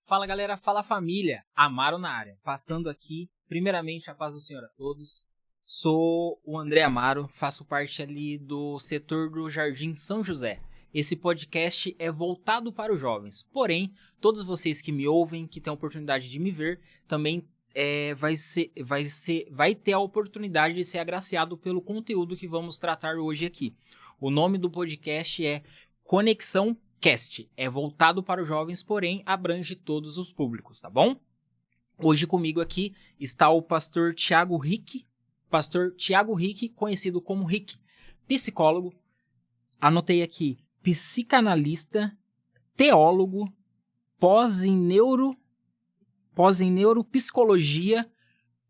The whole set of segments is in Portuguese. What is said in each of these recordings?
Fala galera, fala família, Amaro na área, passando aqui, primeiramente a paz do Senhor a todos. Sou o André Amaro, faço parte ali do setor do Jardim São José. Esse podcast é voltado para os jovens, porém, todos vocês que me ouvem, que têm a oportunidade de me ver, também vai ter a oportunidade de ser agraciado pelo conteúdo que vamos tratar hoje aqui. O nome do podcast é Conexão Cast, é voltado para os jovens, porém abrange todos os públicos, tá bom? Hoje comigo aqui está o pastor Thiago Rick, conhecido como Rick, psicólogo, anotei aqui, psicanalista, teólogo, pós em neuropsicologia,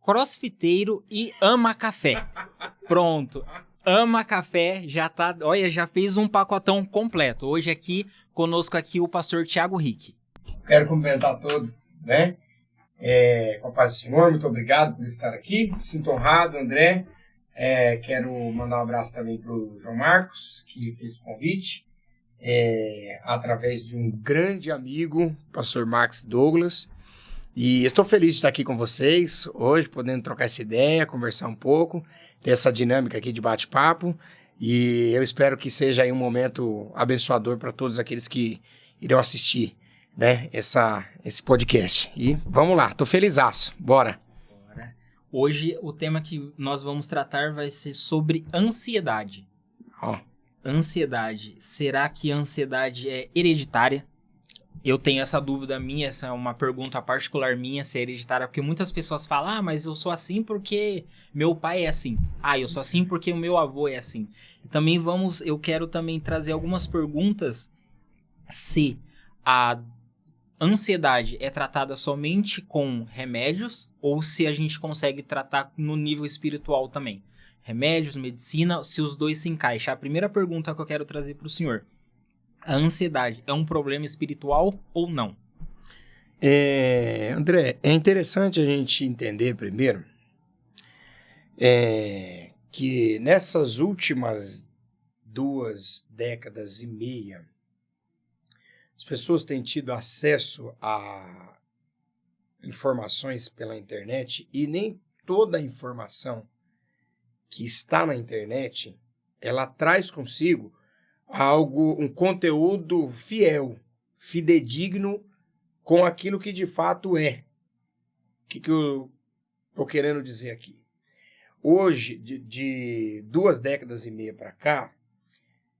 crossfiteiro e ama café. Pronto. Ama café, já fez um pacotão completo. Hoje aqui, conosco aqui o pastor Thiago Rick. Quero cumprimentar a todos, né? Com a paz do Senhor, muito obrigado por estar aqui. Sinto honrado, André. Quero mandar um abraço também para o João Marcos, que fez o convite, através de um grande amigo, pastor Marcos Douglas. E estou feliz de estar aqui com vocês hoje, podendo trocar essa ideia, conversar um pouco, ter essa dinâmica aqui de bate-papo. E eu espero que seja aí um momento abençoador para todos aqueles que irão assistir, né, esse podcast. E vamos lá, estou felizaço, bora! Hoje o tema que nós vamos tratar vai ser sobre ansiedade. Ansiedade, será que a ansiedade é hereditária? Eu tenho essa dúvida minha, essa é uma pergunta particular minha, se é hereditária, porque muitas pessoas falam, mas eu sou assim porque meu pai é assim. Eu sou assim porque o meu avô é assim. E também eu quero também trazer algumas perguntas se a ansiedade é tratada somente com remédios ou se a gente consegue tratar no nível espiritual também. Remédios, medicina, se os dois se encaixam. A primeira pergunta que eu quero trazer para o senhor. A ansiedade é um problema espiritual ou não? André, é interessante a gente entender primeiro que nessas últimas 2 décadas e meia, as pessoas têm tido acesso a informações pela internet e nem toda a informação que está na internet, ela traz consigo um conteúdo fiel, fidedigno com aquilo que de fato é. O que eu estou querendo dizer aqui? Hoje, de 2 décadas e meia para cá,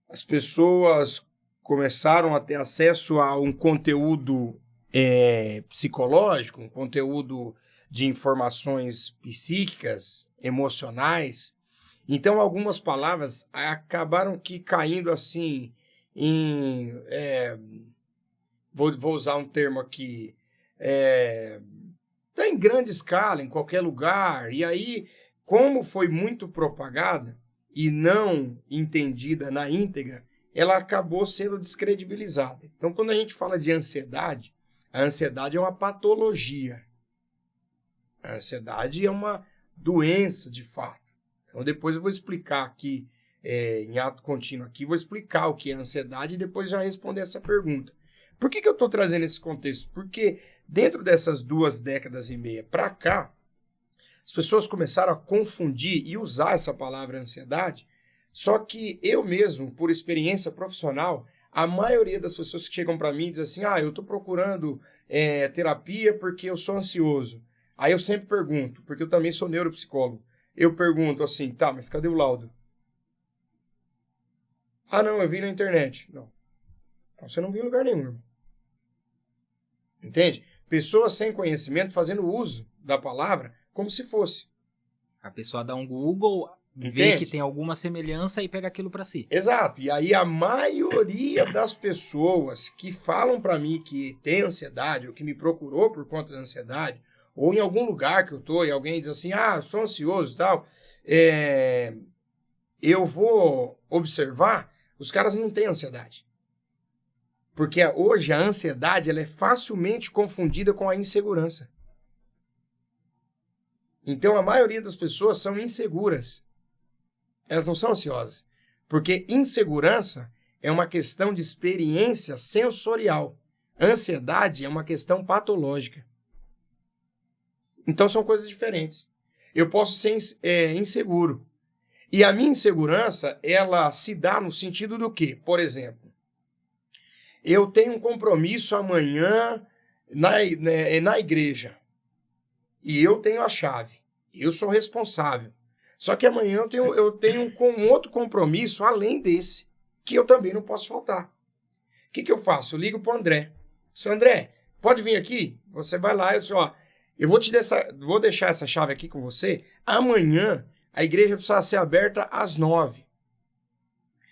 as pessoas começaram a ter acesso a um conteúdo psicológico, um conteúdo de informações psíquicas, emocionais. Então, algumas palavras acabaram caindo assim em... vou usar um termo aqui. Está em grande escala, em qualquer lugar. E aí, como foi muito propagada e não entendida na íntegra, ela acabou sendo descredibilizada. Então, quando a gente fala de ansiedade, a ansiedade é uma patologia. A ansiedade é uma doença, de fato. Então, depois eu vou explicar aqui, em ato contínuo aqui, vou explicar o que é ansiedade e depois já responder essa pergunta. Por que eu estou trazendo esse contexto? Porque dentro dessas 2 décadas e meia para cá, as pessoas começaram a confundir e usar essa palavra ansiedade, só que eu mesmo, por experiência profissional, a maioria das pessoas que chegam para mim diz assim, eu estou procurando terapia porque eu sou ansioso. Aí eu sempre pergunto, porque eu também sou neuropsicólogo, eu pergunto assim, tá, mas cadê o laudo? Não, eu vi na internet. Não. Então você não viu em lugar nenhum, irmão. Entende? Pessoas sem conhecimento fazendo uso da palavra como se fosse. A pessoa dá um Google, vê que tem alguma semelhança e pega aquilo para si. Exato. E aí a maioria das pessoas que falam para mim que tem ansiedade ou que me procurou por conta da ansiedade, ou em algum lugar que eu estou e alguém diz assim, sou ansioso e tal, eu vou observar, os caras não têm ansiedade. Porque hoje a ansiedade ela é facilmente confundida com a insegurança. Então a maioria das pessoas são inseguras. Elas não são ansiosas. Porque insegurança é uma questão de experiência sensorial. Ansiedade é uma questão patológica. Então são coisas diferentes. Eu posso ser inseguro. E a minha insegurança, ela se dá no sentido do quê? Por exemplo, eu tenho um compromisso amanhã na igreja. E eu tenho a chave. Eu sou responsável. Só que amanhã eu tenho um outro compromisso além desse, que eu também não posso faltar. O que eu faço? Eu ligo para o André. Seu André, pode vir aqui? Você vai lá, eu digo, ó, eu vou deixar essa chave aqui com você. Amanhã a igreja precisa ser aberta às 9.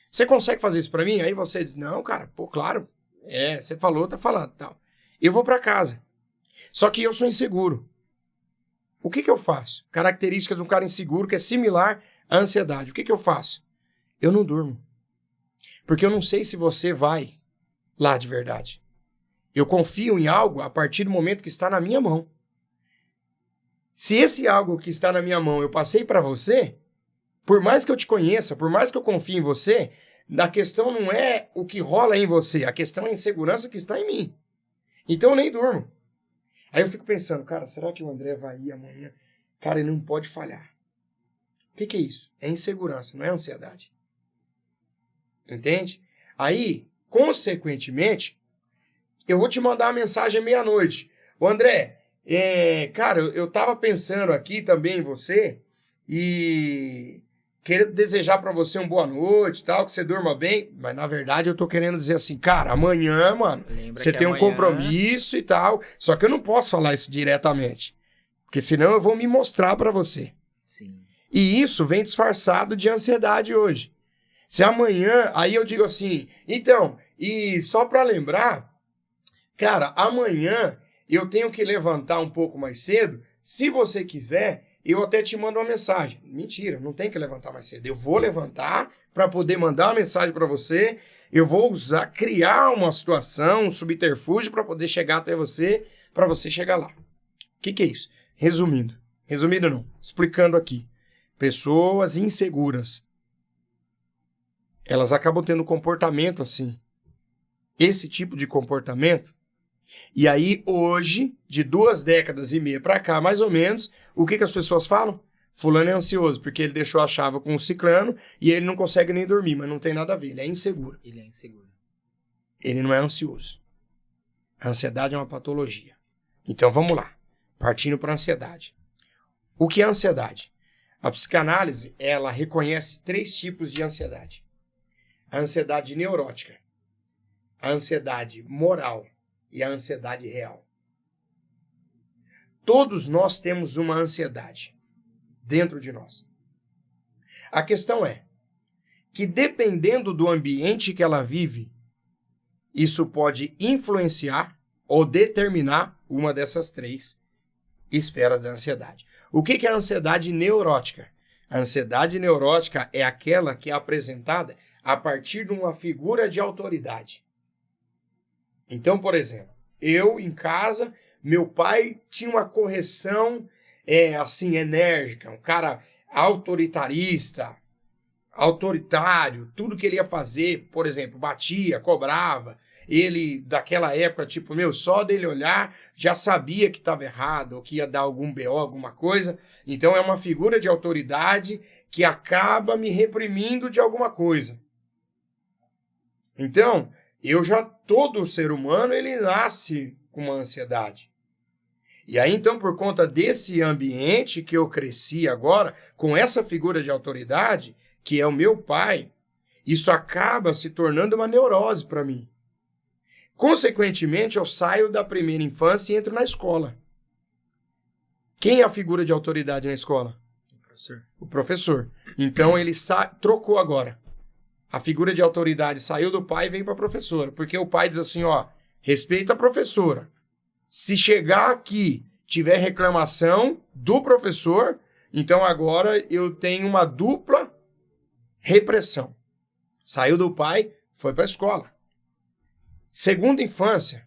Você consegue fazer isso para mim? Aí você diz, não, cara, pô, claro. Você falou, tá falando. Tal. Eu vou para casa. Só que eu sou inseguro. O que eu faço? Características de um cara inseguro que é similar à ansiedade. O que eu faço? Eu não durmo. Porque eu não sei se você vai lá de verdade. Eu confio em algo a partir do momento que está na minha mão. Se esse algo que está na minha mão eu passei para você, por mais que eu te conheça, por mais que eu confie em você, a questão não é o que rola em você, a questão é a insegurança que está em mim. Então eu nem durmo. Aí eu fico pensando, cara, será que o André vai ir amanhã? Cara, ele não pode falhar. O que é isso? É insegurança, não é ansiedade. Entende? Aí, consequentemente, eu vou te mandar uma mensagem meia-noite. Ô André, cara, eu tava pensando aqui também em você e querendo desejar para você uma boa noite, tal, que você durma bem, mas na verdade eu tô querendo dizer assim, cara, amanhã, mano, você tem um compromisso e tal, só que eu não posso falar isso diretamente, porque senão eu vou me mostrar para você. Sim. E isso vem disfarçado de ansiedade hoje. Se amanhã, aí eu digo assim, então, e só para lembrar, cara, amanhã eu tenho que levantar um pouco mais cedo, se você quiser, eu até te mando uma mensagem. Mentira, não tem que levantar mais cedo. Eu vou levantar para poder mandar uma mensagem para você. Eu vou criar uma situação, um subterfúgio para poder chegar até você, para você chegar lá. O que é isso? Resumindo não, explicando aqui. Pessoas inseguras, elas acabam tendo comportamento assim. Esse tipo de comportamento. E aí, hoje, de 2 décadas e meia para cá, mais ou menos, o que as pessoas falam? Fulano é ansioso, porque ele deixou a chave com o ciclano e ele não consegue nem dormir, mas não tem nada a ver, ele é inseguro. Ele é inseguro. Ele não é ansioso. A ansiedade é uma patologia. Então, vamos lá. Partindo para a ansiedade. O que é ansiedade? A psicanálise, ela reconhece 3 tipos de ansiedade. A ansiedade neurótica, a ansiedade moral e a ansiedade real. Todos nós temos uma ansiedade dentro de nós. A questão é que, dependendo do ambiente que ela vive, isso pode influenciar ou determinar uma dessas 3 esferas da ansiedade. O que é a ansiedade neurótica? A ansiedade neurótica é aquela que é apresentada a partir de uma figura de autoridade. Então, por exemplo, eu em casa, meu pai tinha uma correção assim, enérgica, um cara autoritarista, autoritário, tudo que ele ia fazer, por exemplo, batia, cobrava. Ele, daquela época, tipo, só dele olhar, já sabia que estava errado, ou que ia dar algum BO, alguma coisa. Então, é uma figura de autoridade que acaba me reprimindo de alguma coisa. Então, todo ser humano, ele nasce com uma ansiedade. E aí, então, por conta desse ambiente que eu cresci agora, com essa figura de autoridade, que é o meu pai, isso acaba se tornando uma neurose para mim. Consequentemente, eu saio da primeira infância e entro na escola. Quem é a figura de autoridade na escola? O professor. O professor. Então, ele trocou agora. A figura de autoridade saiu do pai e veio para a professora. Porque o pai diz assim, respeita a professora. Se chegar aqui, tiver reclamação do professor, então agora eu tenho uma dupla repressão. Saiu do pai, foi para a escola. Segunda infância,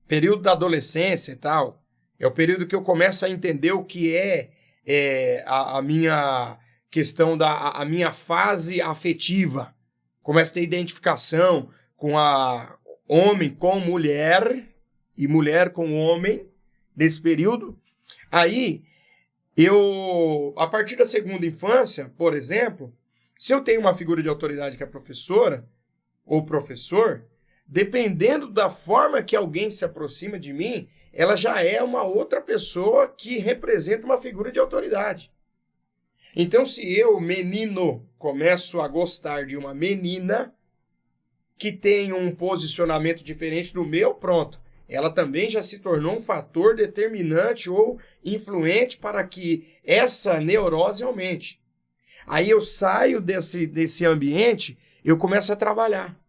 período da adolescência e tal, é o período que eu começo a entender o que a minha questão a minha fase afetiva. Começo a ter identificação com homem com mulher e mulher com homem, nesse período. Aí, a partir da segunda infância, por exemplo, se eu tenho uma figura de autoridade que é professora ou professor, dependendo da forma que alguém se aproxima de mim, ela já é uma outra pessoa que representa uma figura de autoridade. Então, se eu, menino, começo a gostar de uma menina que tem um posicionamento diferente do meu, pronto. Ela também já se tornou um fator determinante ou influente para que essa neurose aumente. Aí eu saio desse ambiente, eu começo a trabalhar.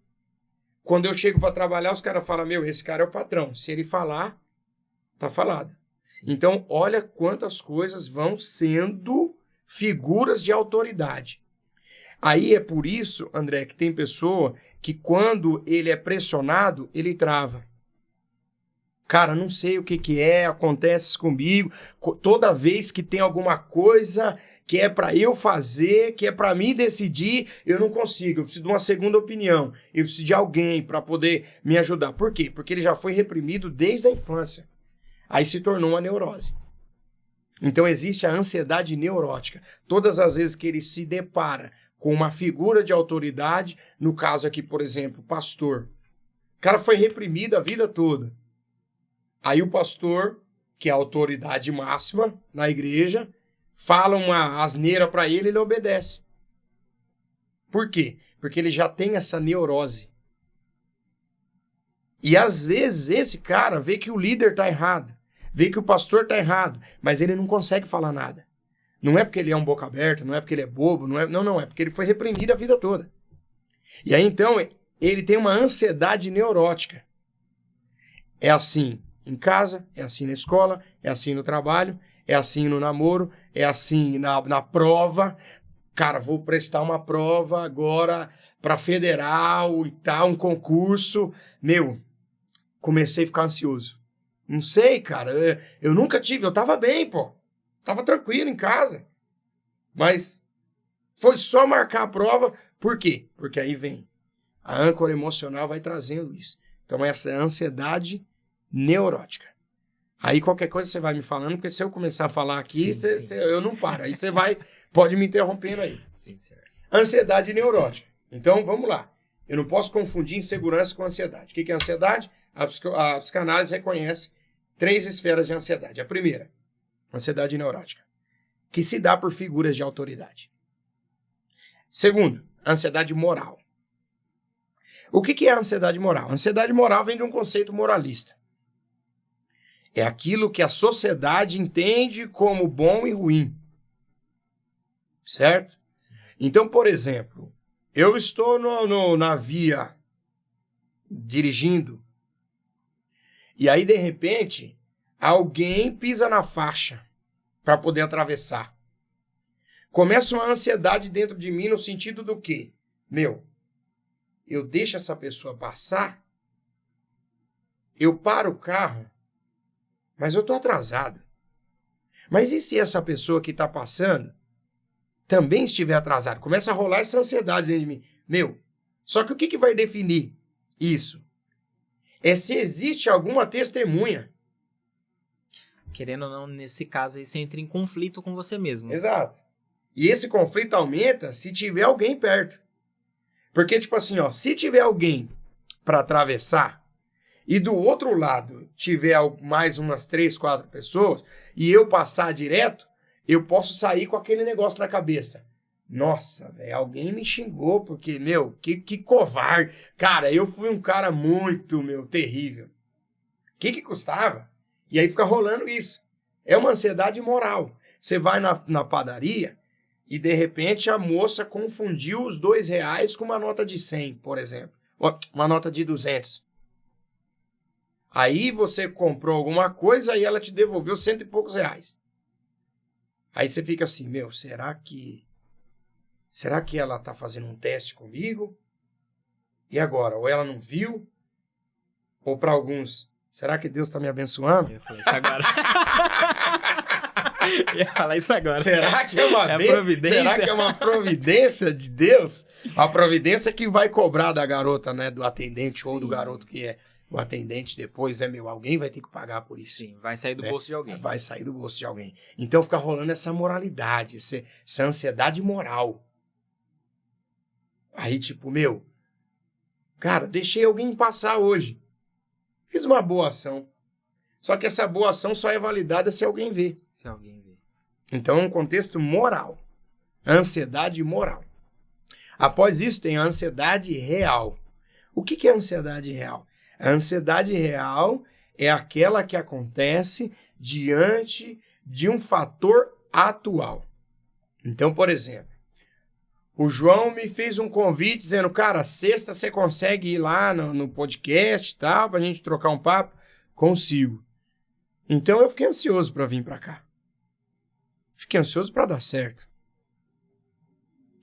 Quando eu chego para trabalhar, os caras falam, esse cara é o patrão. Se ele falar, tá falado. Sim. Então, olha quantas coisas vão sendo figuras de autoridade. Aí é por isso, André, que tem pessoa que quando ele é pressionado, ele trava. Cara, não sei o que é, acontece comigo. Toda vez que tem alguma coisa que é para eu fazer, que é para mim decidir, eu não consigo. Eu preciso de uma segunda opinião. Eu preciso de alguém para poder me ajudar. Por quê? Porque ele já foi reprimido desde a infância. Aí se tornou uma neurose. Então existe a ansiedade neurótica. Todas as vezes que ele se depara com uma figura de autoridade, no caso aqui, por exemplo, pastor. O cara foi reprimido a vida toda. Aí o pastor, que é a autoridade máxima na igreja, fala uma asneira para ele, ele obedece. Por quê? Porque ele já tem essa neurose. E às vezes esse cara vê que o líder está errado, vê que o pastor está errado, mas ele não consegue falar nada. Não é porque ele é um boca aberta, não é porque ele é bobo, não, é porque ele foi reprimido a vida toda. E aí então ele tem uma ansiedade neurótica. É assim em casa, é assim na escola, é assim no trabalho, é assim no namoro, é assim na prova. Cara, vou prestar uma prova agora para federal e tal, um concurso. Comecei a ficar ansioso. Não sei, cara, eu nunca tive, eu tava bem, pô. Tava tranquilo em casa. Mas foi só marcar a prova. Por quê? Porque aí vem. A âncora emocional vai trazendo isso. Então essa é a ansiedade neurótica. Aí qualquer coisa você vai me falando, porque se eu começar a falar aqui, eu não paro. Aí você pode me interrompendo aí. Sim, senhor. Ansiedade neurótica. Então, vamos lá. Eu não posso confundir insegurança com ansiedade. O que é ansiedade? A psicanálise reconhece 3 esferas de ansiedade. A primeira, ansiedade neurótica, que se dá por figuras de autoridade. Segundo, ansiedade moral. O que é a ansiedade moral? A ansiedade moral vem de um conceito moralista. É aquilo que a sociedade entende como bom e ruim. Certo? Sim. Então, por exemplo, eu estou na via dirigindo e aí, de repente, alguém pisa na faixa para poder atravessar. Começa uma ansiedade dentro de mim no sentido do quê? Eu deixo essa pessoa passar, eu paro o carro, mas eu estou atrasado. Mas e se essa pessoa que está passando também estiver atrasada? Começa a rolar essa ansiedade dentro de mim. Só que o que vai definir isso? É se existe alguma testemunha. Querendo ou não, nesse caso aí, você entra em conflito com você mesmo. Exato. E esse conflito aumenta se tiver alguém perto. Porque, tipo assim, se tiver alguém para atravessar e do outro lado tiver mais umas 3, 4 pessoas e eu passar direto, eu posso sair com aquele negócio na cabeça. Nossa, velho, alguém me xingou porque, que covarde. Cara, eu fui um cara muito, terrível. O que custava? E aí fica rolando isso. É uma ansiedade moral. Você vai na padaria e, de repente, a moça confundiu os R$2 com uma nota de 100, por exemplo. Uma nota de 200. Aí você comprou alguma coisa e ela te devolveu 100 e poucos reais. Aí você fica assim, será que ela está fazendo um teste comigo? E agora? Ou ela não viu? Ou para alguns, será que Deus está me abençoando? Eu falei isso agora. Ia falar isso agora. Será que é uma providência? Será que é uma providência de Deus? Uma providência que vai cobrar da garota, né? Do atendente. Sim. Ou do garoto que é o atendente depois, né, meu? Alguém vai ter que pagar por isso. Sim, vai sair do bolso de alguém. Vai sair do bolso de alguém. Então fica rolando essa moralidade, essa ansiedade moral. Aí, tipo, meu, cara, deixei alguém passar hoje. Fiz uma boa ação. Só que essa boa ação só é validada se alguém vê. Se alguém vê. Então, é um contexto moral. Ansiedade moral. Após isso, tem a ansiedade real. O que é a ansiedade real? A ansiedade real é aquela que acontece diante de um fator atual. Então, por exemplo, o João me fez um convite dizendo, cara, sexta você consegue ir lá no podcast e tal, pra gente trocar um papo? Consigo. Então eu fiquei ansioso para vir para cá. Fiquei ansioso para dar certo.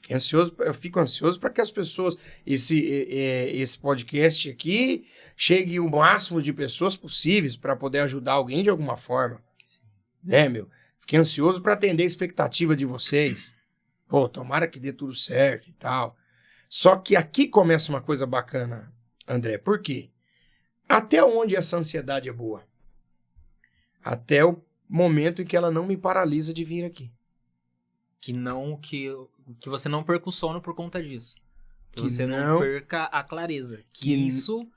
Eu fico ansioso para que as pessoas, esse podcast aqui, chegue o máximo de pessoas possíveis para poder ajudar alguém de alguma forma. Sim. Né, meu? Fiquei ansioso para atender a expectativa de vocês. Pô, tomara que dê tudo certo e tal. Só que aqui começa uma coisa bacana, André. Por quê? Até onde essa ansiedade é boa? Até o momento em que ela não me paralisa de vir aqui. Que você não perca o sono por conta disso. Que você não perca a clareza. Isso,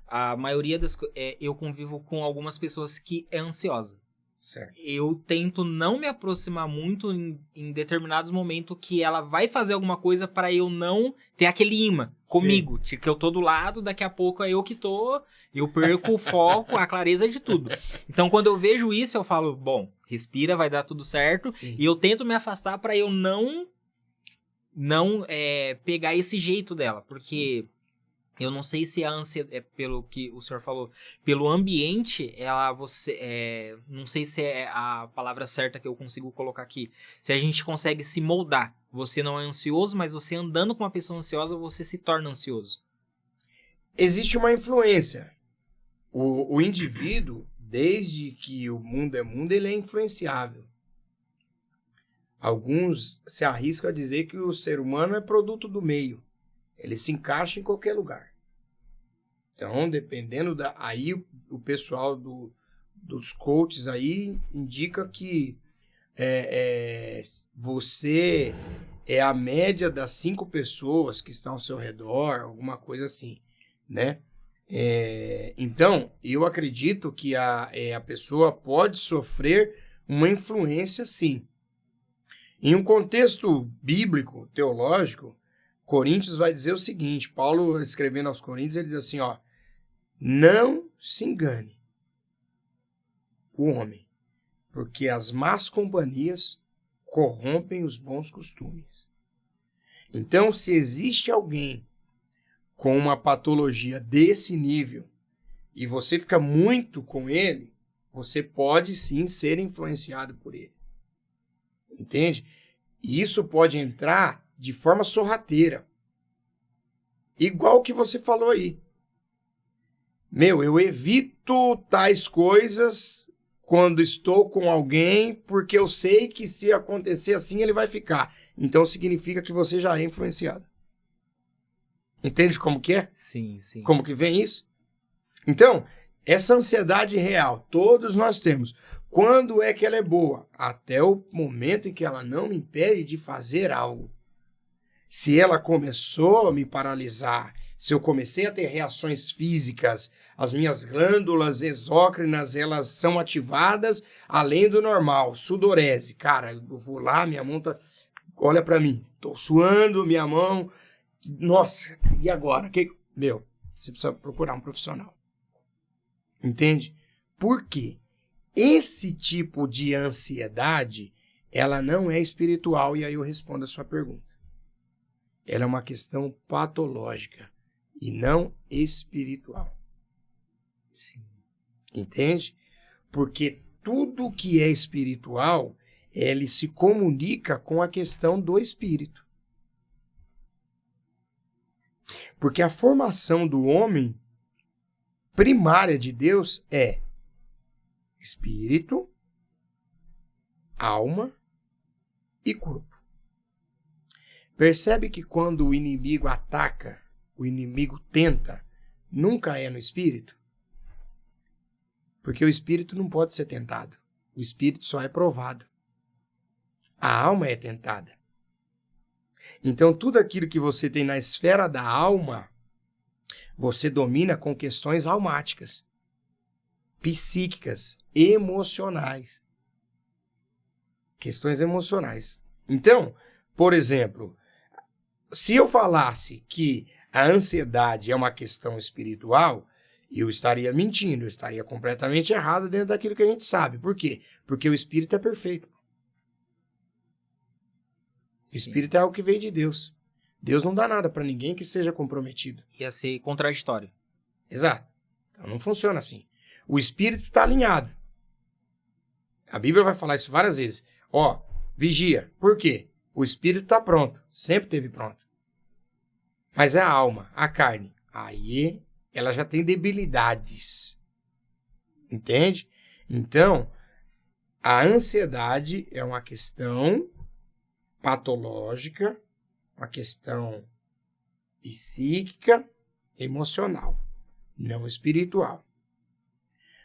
a maioria das coisas... eu convivo com algumas pessoas que é ansiosa. Certo. Eu tento não me aproximar muito em determinados momentos que ela vai fazer alguma coisa para eu não ter aquele imã comigo. Sim. Que eu tô do lado, daqui a pouco é eu que tô... Eu perco o foco, a clareza de tudo. Então, quando eu vejo isso, eu falo, bom, respira, vai dar tudo certo. Sim. E eu tento me afastar para eu não pegar esse jeito dela. Porque eu não sei se a ansiedade, pelo que o senhor falou, pelo ambiente, não sei se é a palavra certa que eu consigo colocar aqui. Se a gente consegue se moldar. Você não é ansioso, mas você andando com uma pessoa ansiosa, você se torna ansioso. Existe uma influência. O indivíduo, desde que o mundo é mundo, ele é influenciável. Alguns se arriscam a dizer que o ser humano é produto do meio. Ele se encaixa em qualquer lugar. Então, dependendo aí o pessoal dos coaches aí indica que você é a média das 5 pessoas que estão ao seu redor, alguma coisa assim, né? Então, eu acredito que a pessoa pode sofrer uma influência, sim. Em um contexto bíblico, teológico, Coríntios vai dizer o seguinte, Paulo escrevendo aos Coríntios, ele diz assim, ó, não se engane o homem, porque as más companhias corrompem os bons costumes. Então, se existe alguém com uma patologia desse nível e você fica muito com ele, você pode sim ser influenciado por ele. Entende? E isso pode entrar de forma sorrateira. Igual que você falou aí. Eu evito tais coisas quando estou com alguém porque eu sei que se acontecer assim ele vai ficar. Então significa que você já é influenciado. Entende como que é? Sim, sim. Como que vem isso? Então, essa ansiedade real, todos nós temos. Quando é que ela é boa? Até o momento em que ela não me impede de fazer algo. Se ela começou a me paralisar, se eu comecei a ter reações físicas, as minhas glândulas exócrinas, elas são ativadas além do normal, sudorese. Cara, eu vou lá, minha mão tá... Olha pra mim, tô suando, minha mão... Nossa, e agora? Você precisa procurar um profissional. Entende? Por quê? Esse tipo de ansiedade, ela não é espiritual, e aí eu respondo a sua pergunta. Ela é uma questão patológica e não espiritual. Sim. Entende? Porque tudo que é espiritual, ele se comunica com a questão do espírito. Porque a formação do homem primária de Deus é espírito, alma e corpo. Percebe que quando o inimigo ataca, o inimigo tenta, nunca é no espírito? Porque o espírito não pode ser tentado. O espírito só é provado. A alma é tentada. Então, tudo aquilo que você tem na esfera da alma, você domina com questões almáticas, psíquicas, emocionais. Questões emocionais. Então, por exemplo, se eu falasse que a ansiedade é uma questão espiritual, eu estaria mentindo, eu estaria completamente errado dentro daquilo que a gente sabe. Por quê? Porque o espírito é perfeito. O espírito é algo que veio de Deus. Deus não dá nada para ninguém que seja comprometido. Ia ser contraditório. Exato. Então não funciona assim. O espírito está alinhado. A Bíblia vai falar isso várias vezes. Ó, vigia. Por quê? O espírito está pronto. Sempre esteve pronto. Mas é a alma, a carne. Aí ela já tem debilidades. Entende? Então, a ansiedade é uma questão patológica, uma questão psíquica, emocional, não espiritual.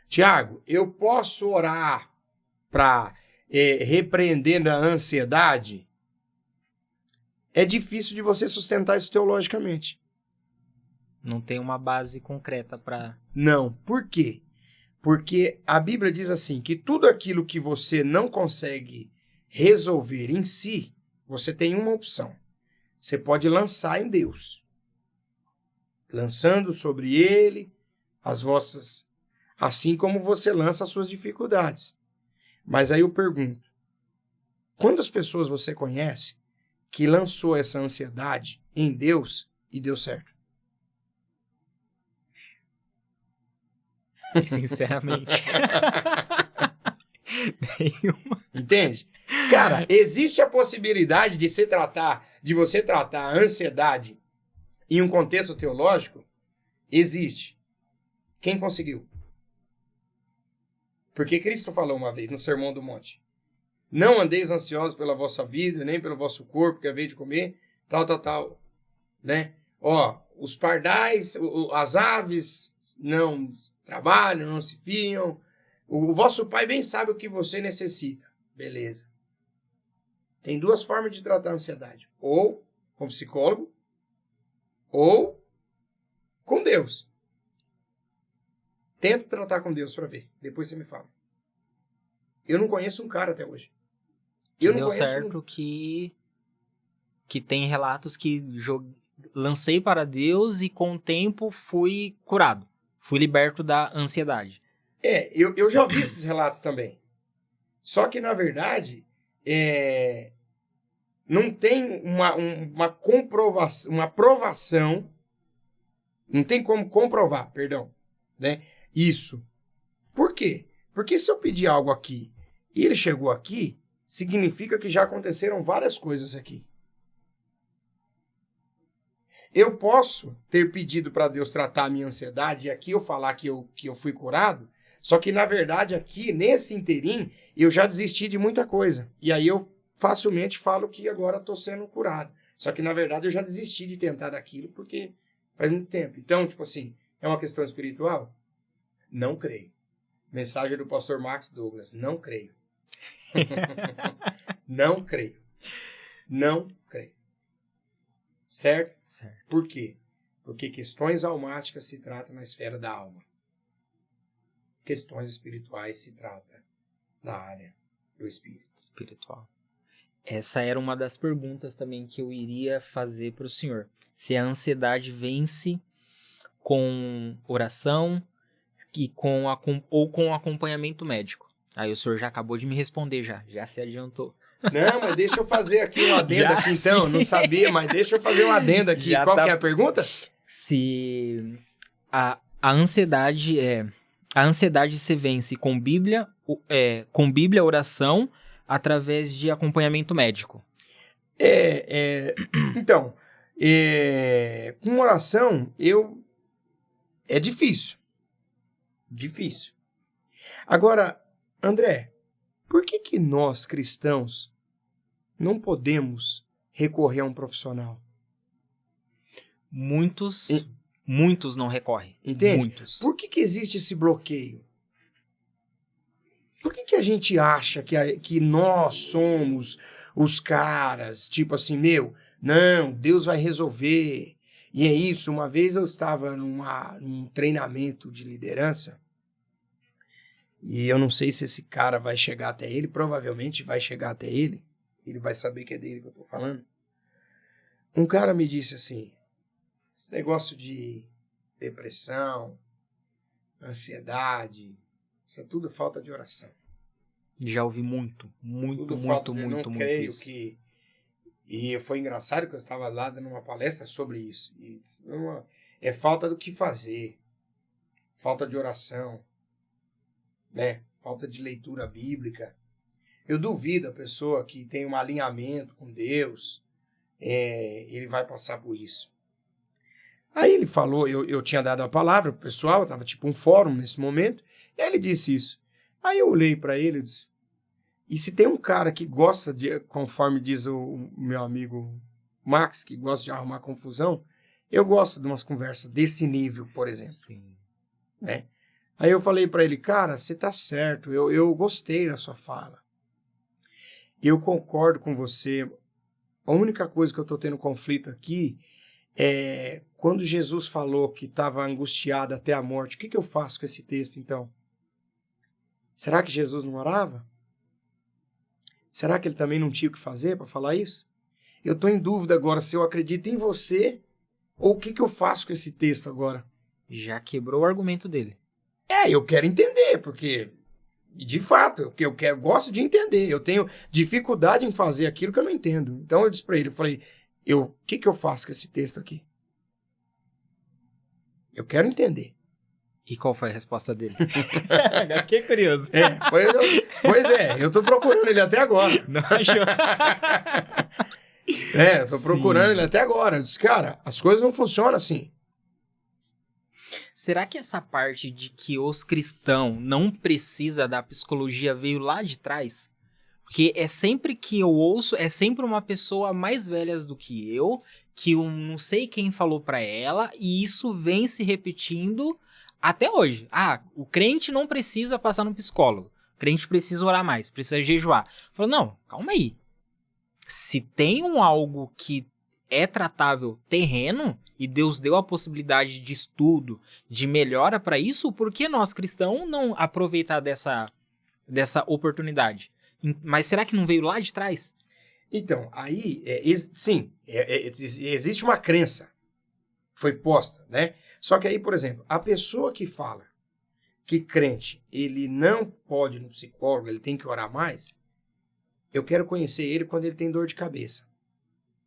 Tiago, eu posso orar para repreender a ansiedade? É difícil de você sustentar isso teologicamente. Não tem uma base concreta para... Não. Por quê? Porque a Bíblia diz assim, que tudo aquilo que você não consegue resolver em si, você tem uma opção. Você pode lançar em Deus. Lançando sobre Ele as vossas... Assim como você lança as suas dificuldades. Mas aí eu pergunto, quantas pessoas você conhece que lançou essa ansiedade em Deus e deu certo? Sinceramente. Nenhuma. Entende? Cara, existe a possibilidade de você tratar a ansiedade em um contexto teológico? Existe. Quem conseguiu? Porque Cristo falou uma vez no Sermão do Monte: não andeis ansiosos pela vossa vida, nem pelo vosso corpo, que é de comer, tal, né? Ó, os pardais, as aves não trabalham, não se fiam. O vosso pai bem sabe o que você necessita. Beleza. Tem duas formas de tratar a ansiedade. Ou com psicólogo, ou com Deus. Tenta tratar com Deus para ver. Depois você me fala. Eu não conheço um cara até hoje. Que deu certo que tem relatos que lancei para Deus e com o tempo fui curado. Fui liberto da ansiedade. Eu já ouvi esses relatos também. Só que, na verdade, não tem uma comprovação, uma provação, não tem como comprovar, perdão, né? Isso. Por quê? Porque se eu pedir algo aqui e ele chegou aqui, significa que já aconteceram várias coisas aqui. Eu posso ter pedido para Deus tratar a minha ansiedade e aqui eu falar que eu fui curado, só que, na verdade, aqui, nesse interim, eu já desisti de muita coisa. E aí eu facilmente falo que agora estou sendo curado. Só que, na verdade, eu já desisti de tentar daquilo porque faz muito tempo. Então, tipo assim, é uma questão espiritual? Não creio. Mensagem do pastor Max Douglas: não creio. Não creio. Não creio. Certo? Certo. Por quê? Porque questões almáticas se tratam na esfera da alma. Questões espirituais se tratam na área do espírito. Espiritual. Essa era uma das perguntas também que eu iria fazer para o senhor. Se a ansiedade vence com oração ou com acompanhamento médico. Aí o senhor já acabou de me responder, já se adiantou. Não, mas deixa eu fazer aqui um adendo aqui então. Não sabia, mas deixa eu fazer um adendo aqui. Qual que é a pergunta? Se a ansiedade se vence com Bíblia, oração, através de acompanhamento médico. Então, com oração, é difícil. Difícil. Agora, André, Por que nós, cristãos, não podemos recorrer a um profissional? Muitos não recorrem. Entende? Muitos. Por que existe esse bloqueio? Por que a gente acha que nós somos os caras, tipo assim, não, Deus vai resolver. E é isso. Uma vez eu estava num treinamento de liderança, e eu não sei se esse cara vai chegar até ele, provavelmente vai chegar até ele, ele vai saber que é dele que eu tô falando. Um cara me disse assim, esse negócio de depressão, ansiedade, isso é tudo falta de oração. Já ouvi muito creio isso. E foi engraçado que eu estava lá dando uma palestra sobre isso. É falta do que fazer, falta de oração, né? Falta de leitura bíblica. Eu duvido a pessoa que tem um alinhamento com Deus, ele vai passar por isso. Aí ele falou, eu tinha dado a palavra pro pessoal, estava tipo um fórum nesse momento, e aí ele disse isso. Aí eu olhei para ele e disse, e se tem um cara que gosta de, conforme diz o meu amigo Max, que gosta de arrumar confusão, eu gosto de umas conversas desse nível, por exemplo. Sim. Né? Aí eu falei para ele, cara, você tá certo, eu gostei da sua fala. Eu concordo com você. A única coisa que eu tô tendo conflito aqui é quando Jesus falou que estava angustiado até a morte. O que eu faço com esse texto, então? Será que Jesus não orava? Será que ele também não tinha o que fazer para falar isso? Eu estou em dúvida agora se eu acredito em você ou o que eu faço com esse texto agora. Já quebrou o argumento dele. Eu quero entender, porque, de fato, eu gosto de entender. Eu tenho dificuldade em fazer aquilo que eu não entendo. Então eu disse para ele, eu falei, o que eu faço com esse texto aqui? Eu quero entender. E qual foi a resposta dele? Fiquei curioso. Eu tô procurando ele até agora. Não achou? Eu tô procurando ele até agora. Eu disse, cara, as coisas não funcionam assim. Será que essa parte de que os cristãos não precisam da psicologia veio lá de trás? Porque é sempre que eu ouço, é sempre uma pessoa mais velha do que eu não sei quem falou pra ela, e isso vem se repetindo até hoje. O crente não precisa passar no psicólogo. O crente precisa orar mais, precisa jejuar. Falo, não, calma aí. Se tem algo que é tratável terreno, e Deus deu a possibilidade de estudo, de melhora para isso, por que nós cristãos não aproveitar dessa oportunidade? Mas será que não veio lá de trás? Então, aí, existe uma crença foi posta, né? Só que aí, por exemplo, a pessoa que fala que crente, ele não pode ir no psicólogo, ele tem que orar mais, eu quero conhecer ele quando ele tem dor de cabeça.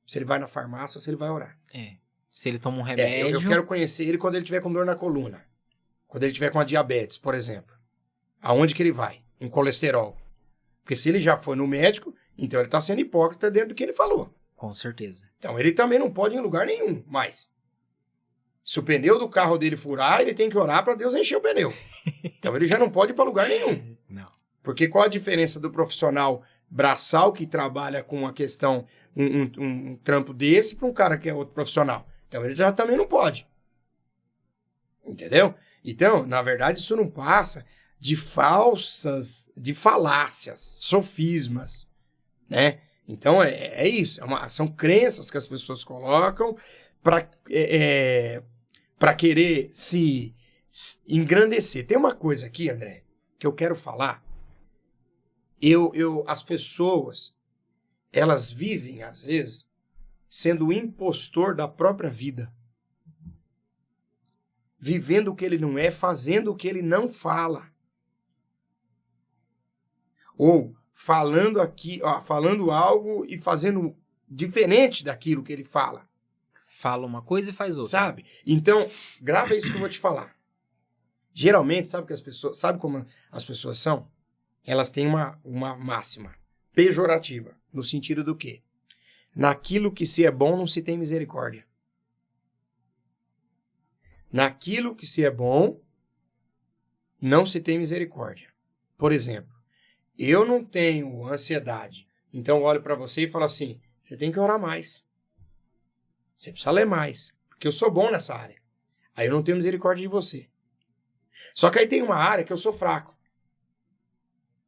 Se ele vai na farmácia ou se ele vai orar. Se ele toma um remédio... Eu quero conhecer ele quando ele tiver com dor na coluna. Quando ele tiver com a diabetes, por exemplo. Aonde que ele vai? Em colesterol. Porque se ele já foi no médico, então ele está sendo hipócrita dentro do que ele falou. Com certeza. Então ele também não pode ir em lugar nenhum mais. Se o pneu do carro dele furar, ele tem que orar para Deus encher o pneu. Então ele já não pode ir para lugar nenhum. Não. Porque qual a diferença do profissional braçal que trabalha com uma questão, um trampo desse, para um cara que é outro profissional? Então ele já também não pode. Entendeu? Então, na verdade, isso não passa de falácias, sofismas, né? Então é isso. São crenças que as pessoas colocam para querer se engrandecer. Tem uma coisa aqui, André, que eu quero falar. As pessoas, elas vivem, às vezes, sendo o impostor da própria vida. Vivendo o que ele não é, fazendo o que ele não fala. Ou falando algo e fazendo diferente daquilo que ele fala. Fala uma coisa e faz outra. Sabe? Então, grava isso que eu vou te falar. Geralmente, sabe como as pessoas são? Elas têm uma máxima pejorativa, no sentido do quê? Naquilo que se é bom não se tem misericórdia. Naquilo que se é bom não se tem misericórdia. Por exemplo, eu não tenho ansiedade, então eu olho para você e falo assim, você tem que orar mais. Você precisa ler mais, porque eu sou bom nessa área. Aí eu não tenho misericórdia de você. Só que aí tem uma área que eu sou fraco.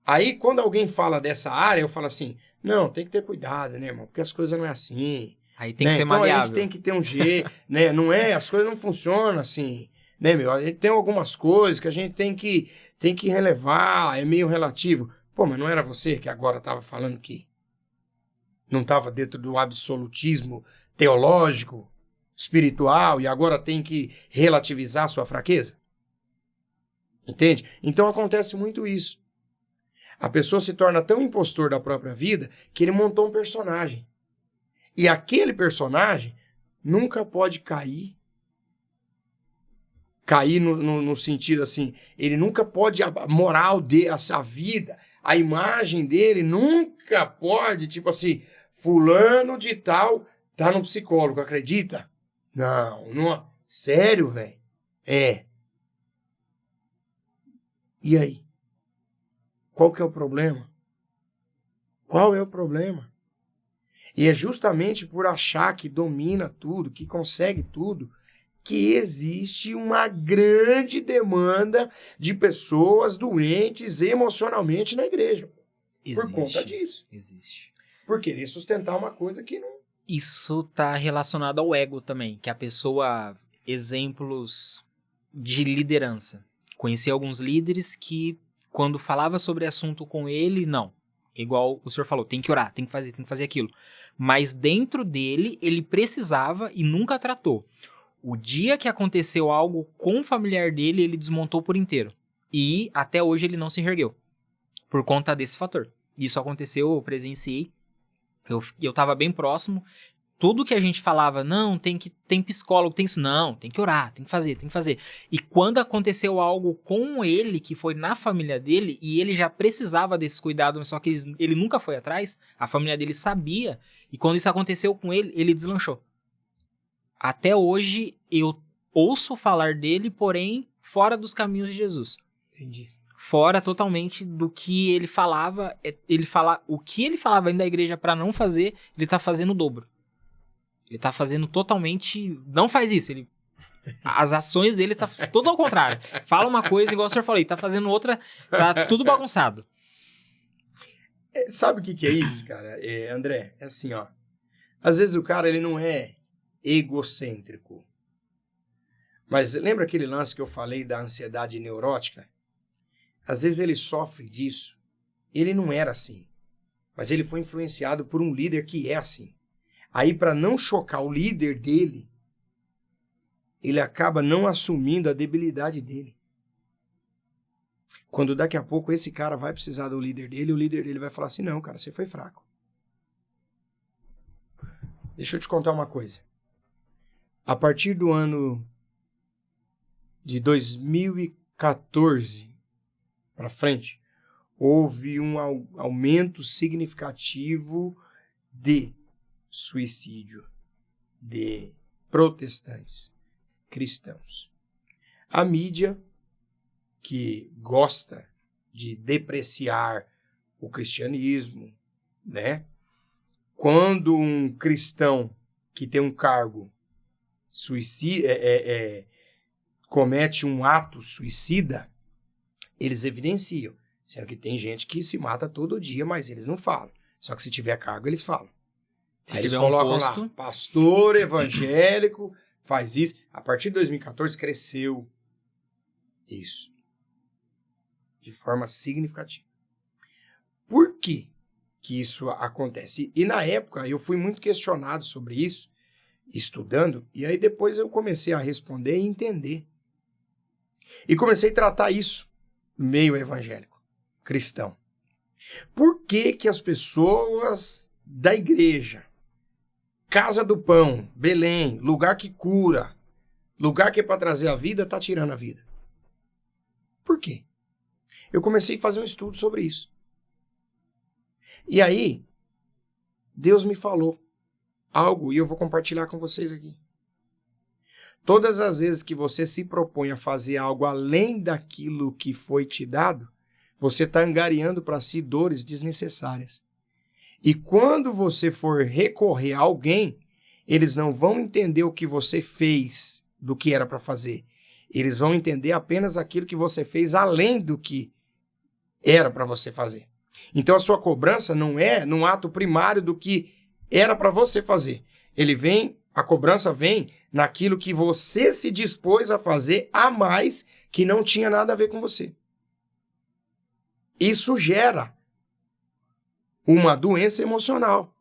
Aí quando alguém fala dessa área, eu falo assim, não, tem que ter cuidado, né, irmão? Porque as coisas não é assim. Aí tem que ser então maleável. a gente tem que ter um jeito, né? Não é, as coisas não funcionam assim, né, meu? A gente tem algumas coisas que a gente tem que relevar, é meio relativo. Pô, mas não era você que agora estava falando que não estava dentro do absolutismo teológico, espiritual, e agora tem que relativizar sua fraqueza? Entende? Então acontece muito isso. A pessoa se torna tão impostor da própria vida que ele montou um personagem. E aquele personagem nunca pode cair. Cair no sentido assim, ele nunca pode, a moral dele, a vida, a imagem dele nunca pode, tipo assim, fulano de tal tá no psicólogo, acredita? Não, sério, velho? É. E aí? Qual que é o problema? Qual é o problema? E é justamente por achar que domina tudo, que consegue tudo, que existe uma grande demanda de pessoas doentes emocionalmente na igreja. Existe, por conta disso. Existe. Por querer sustentar uma coisa que não... Isso tá relacionado ao ego também, que a pessoa... Exemplos de liderança. Conheci alguns líderes que, quando falava sobre assunto com ele, não. Igual o senhor falou, tem que orar, tem que fazer aquilo. Mas dentro dele, ele precisava e nunca tratou. O dia que aconteceu algo com o familiar dele, ele desmontou por inteiro. E até hoje ele não se reergueu. Por conta desse fator. Isso aconteceu, eu presenciei. Eu tava bem próximo. Tudo que a gente falava, não, tem psicólogo, tem isso. Não, tem que orar, tem que fazer. E quando aconteceu algo com ele, que foi na família dele, e ele já precisava desse cuidado, só que ele nunca foi atrás, a família dele sabia, e quando isso aconteceu com ele, ele deslanchou. Até hoje, eu ouço falar dele, porém, fora dos caminhos de Jesus. Entendi. Fora totalmente do que ele falava. O que ele falava ainda da igreja para não fazer, ele tá fazendo o dobro. Ele tá fazendo totalmente... Não faz isso. As ações dele tá tudo ao contrário. Fala uma coisa, igual o senhor falou, tá fazendo outra, tá tudo bagunçado. Sabe o que é isso, cara? André, é assim, ó. Às vezes o cara, ele não é egocêntrico. Mas lembra aquele lance que eu falei da ansiedade neurótica? Às vezes ele sofre disso. Ele não era assim. Mas ele foi influenciado por um líder que é assim. Aí, para não chocar o líder dele, ele acaba não assumindo a debilidade dele. Quando daqui a pouco esse cara vai precisar do líder dele, o líder dele vai falar assim, não, cara, você foi fraco. Deixa eu te contar uma coisa. A partir do ano de 2014 para frente, houve um aumento significativo de suicídio de protestantes cristãos. A mídia, que gosta de depreciar o cristianismo, né? Quando um cristão que tem um cargo comete um ato suicida, eles evidenciam. Sendo que tem gente que se mata todo dia, mas eles não falam. Só que se tiver cargo, eles falam. Aí eles colocam lá, pastor evangélico faz isso. A partir de 2014 cresceu isso. De forma significativa. Por que isso acontece? E na época eu fui muito questionado sobre isso, estudando, e aí depois eu comecei a responder e entender. E comecei a tratar isso no meio evangélico, cristão. Por que as pessoas da igreja, Casa do Pão, Belém, lugar que cura, lugar que é para trazer a vida, tá tirando a vida? Por quê? Eu comecei a fazer um estudo sobre isso. E aí, Deus me falou algo e eu vou compartilhar com vocês aqui. Todas as vezes que você se propõe a fazer algo além daquilo que foi te dado, você está angariando para si dores desnecessárias. E quando você for recorrer a alguém, eles não vão entender o que você fez do que era para fazer. Eles vão entender apenas aquilo que você fez além do que era para você fazer. Então a sua cobrança não é num ato primário do que era para você fazer. A cobrança vem naquilo que você se dispôs a fazer a mais que não tinha nada a ver com você. Isso gera uma doença emocional.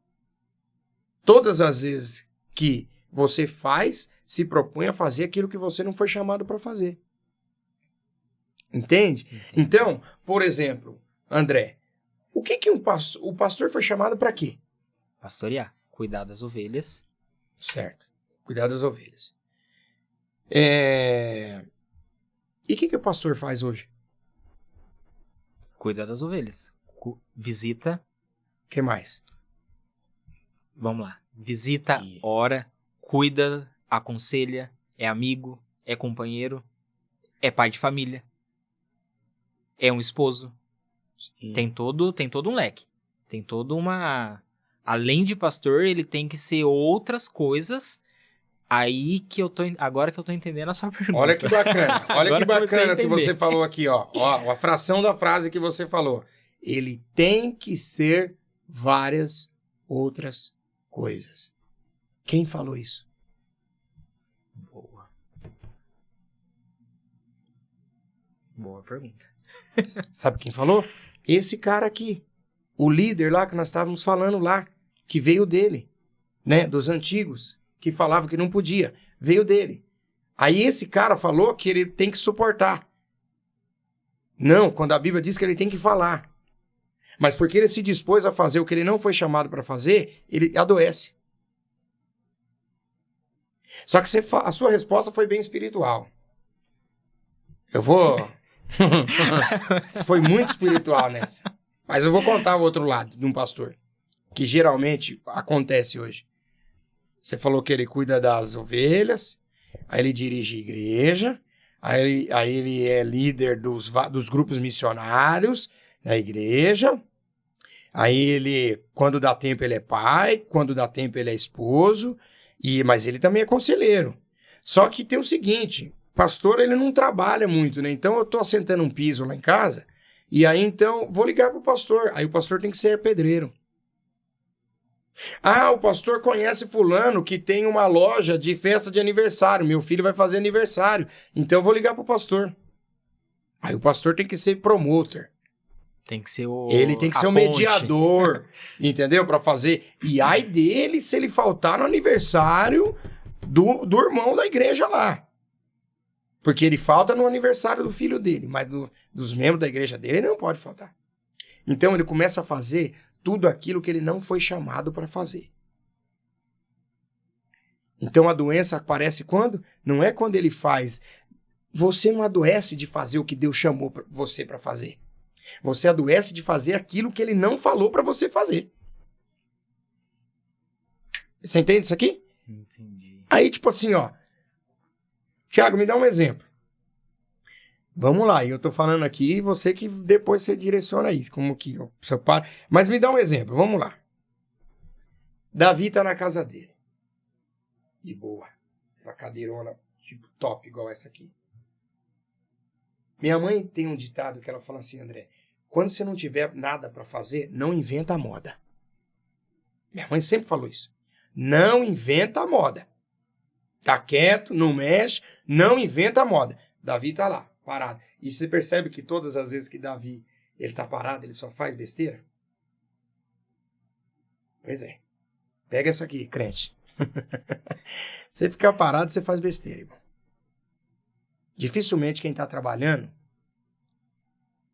Todas as vezes que você se propõe a fazer aquilo que você não foi chamado para fazer. Entende? Então, por exemplo, André, o que o pastor foi chamado para quê? Pastorear, cuidar das ovelhas. Certo, cuidar das ovelhas. E o que o pastor faz hoje? Cuida das ovelhas. Visita. O que mais? Vamos lá. Visita, ora, cuida, aconselha, é amigo, é companheiro, é pai de família, é um esposo. Sim. Tem todo um leque. Tem toda uma... Além de pastor, ele tem que ser outras coisas. Agora que eu tô entendendo a sua pergunta. Olha que bacana. Olha que bacana que você falou aqui, ó. A fração da frase que você falou. Ele tem que ser várias outras coisas. Quem falou isso? Boa pergunta. Sabe quem falou? Esse cara aqui. O líder lá que nós estávamos falando lá. Que veio dele. Né? Dos antigos. Que falava que não podia. Veio dele. Aí esse cara falou que ele tem que suportar. Não, quando a Bíblia diz que ele tem que falar. Mas porque ele se dispôs a fazer o que ele não foi chamado para fazer, ele adoece. Só que a sua resposta foi bem espiritual. Você foi muito espiritual nessa. Mas eu vou contar o outro lado de um pastor. Que geralmente acontece hoje. Você falou que ele cuida das ovelhas, aí ele dirige a igreja, aí ele é líder dos grupos missionários na igreja, aí ele, quando dá tempo, ele é pai, quando dá tempo, ele é esposo, mas ele também é conselheiro. Só que tem o seguinte, pastor, ele não trabalha muito, né? Então eu tô assentando um piso lá em casa, e aí então vou ligar pro pastor, aí o pastor tem que ser pedreiro. Ah, o pastor conhece fulano que tem uma loja de festa de aniversário. Meu filho vai fazer aniversário. Então eu vou ligar pro pastor. Aí o pastor tem que ser promotor. Tem que ser Ele tem que ser o mediador. Entendeu? Para fazer. E ai dele se ele faltar no aniversário do irmão da igreja lá. Porque ele falta no aniversário do filho dele. Mas dos membros da igreja dele, ele não pode faltar. Então ele começa a fazer tudo aquilo que ele não foi chamado para fazer. Então a doença aparece quando? Não é quando ele faz. Você não adoece de fazer o que Deus chamou você para fazer. Você adoece de fazer aquilo que ele não falou para você fazer. Você entende isso aqui? Entendi. Aí tipo assim, ó. Tiago, me dá um exemplo. Vamos lá, eu tô falando aqui, você que depois você direciona isso, como que você para. Mas me dá um exemplo, vamos lá. Davi tá na casa dele. De boa. Uma cadeirona, tipo top, igual essa aqui. Minha mãe tem um ditado que ela fala assim, André, quando você não tiver nada para fazer, não inventa a moda. Minha mãe sempre falou isso. Não inventa a moda. Tá quieto, não mexe, não inventa a moda. Davi tá lá. Parado. E você percebe que todas as vezes que Davi ele tá parado, ele só faz besteira? Pois é. Pega essa aqui, crente. Você ficar parado, você faz besteira, irmão. Dificilmente quem tá trabalhando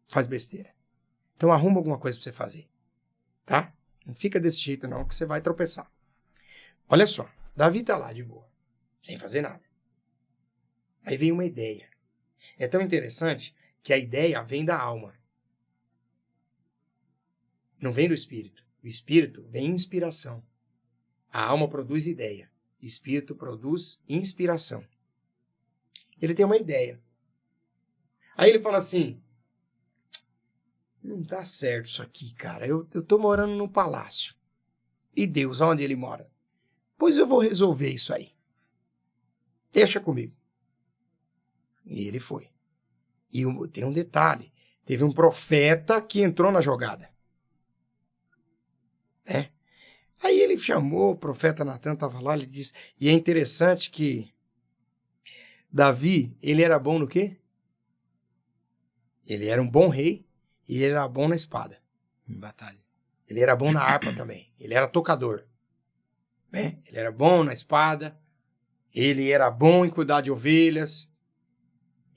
faz besteira. Então arruma alguma coisa pra você fazer. Tá? Não fica desse jeito não, que você vai tropeçar. Olha só. Davi tá lá de boa. Sem fazer nada. Aí vem uma ideia. É tão interessante que a ideia vem da alma. Não vem do espírito. O espírito vem inspiração. A alma produz ideia. O espírito produz inspiração. Ele tem uma ideia. Aí ele fala assim, não tá certo isso aqui, cara. Eu tô morando num palácio. E Deus, onde ele mora? Pois eu vou resolver isso aí. Deixa comigo. E ele foi. E tem um detalhe. Teve um profeta que entrou na jogada. Né? Aí ele chamou, o profeta Natan estava lá, ele disse... E é interessante que Davi, ele era bom no quê? Ele era um bom rei e ele era bom na espada. Em batalha. Ele era bom na harpa também. Ele era tocador. Né? Ele era bom na espada. Ele era bom em cuidar de ovelhas.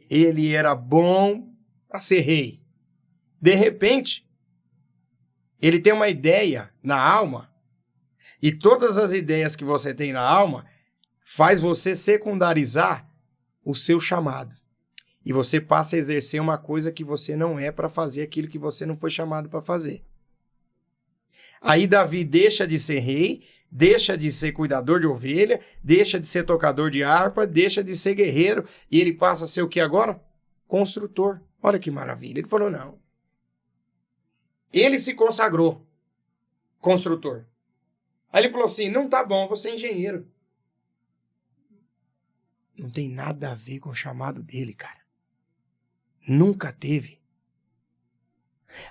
Ele era bom para ser rei. De repente, ele tem uma ideia na alma. E todas as ideias que você tem na alma faz você secundarizar o seu chamado. E você passa a exercer uma coisa que você não é para fazer aquilo que você não foi chamado para fazer. Aí Davi deixa de ser rei, deixa de ser cuidador de ovelha, deixa de ser tocador de harpa, deixa de ser guerreiro, e ele passa a ser o que agora? Construtor. Olha que maravilha. Ele falou, não. Ele se consagrou construtor. Aí ele falou assim, não tá bom, vou ser engenheiro. Não tem nada a ver com o chamado dele, cara. Nunca teve.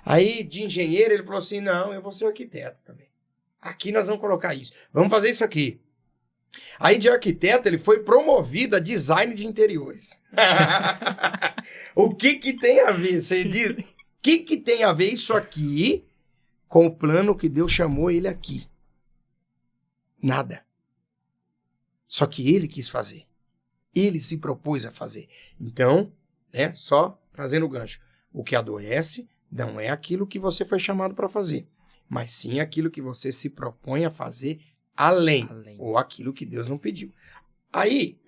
Aí, de engenheiro, ele falou assim, não, eu vou ser arquiteto também. Aqui nós vamos colocar isso. Vamos fazer isso aqui. Aí, de arquiteto, ele foi promovido a design de interiores. O que tem a ver? Você diz, o que tem a ver isso aqui com o plano que Deus chamou ele aqui? Nada. Só que ele quis fazer. Ele se propôs a fazer. Então, só trazendo o gancho. O que adoece não é aquilo que você foi chamado para fazer, mas sim aquilo que você se propõe a fazer além. Ou aquilo que Deus não pediu. Aí,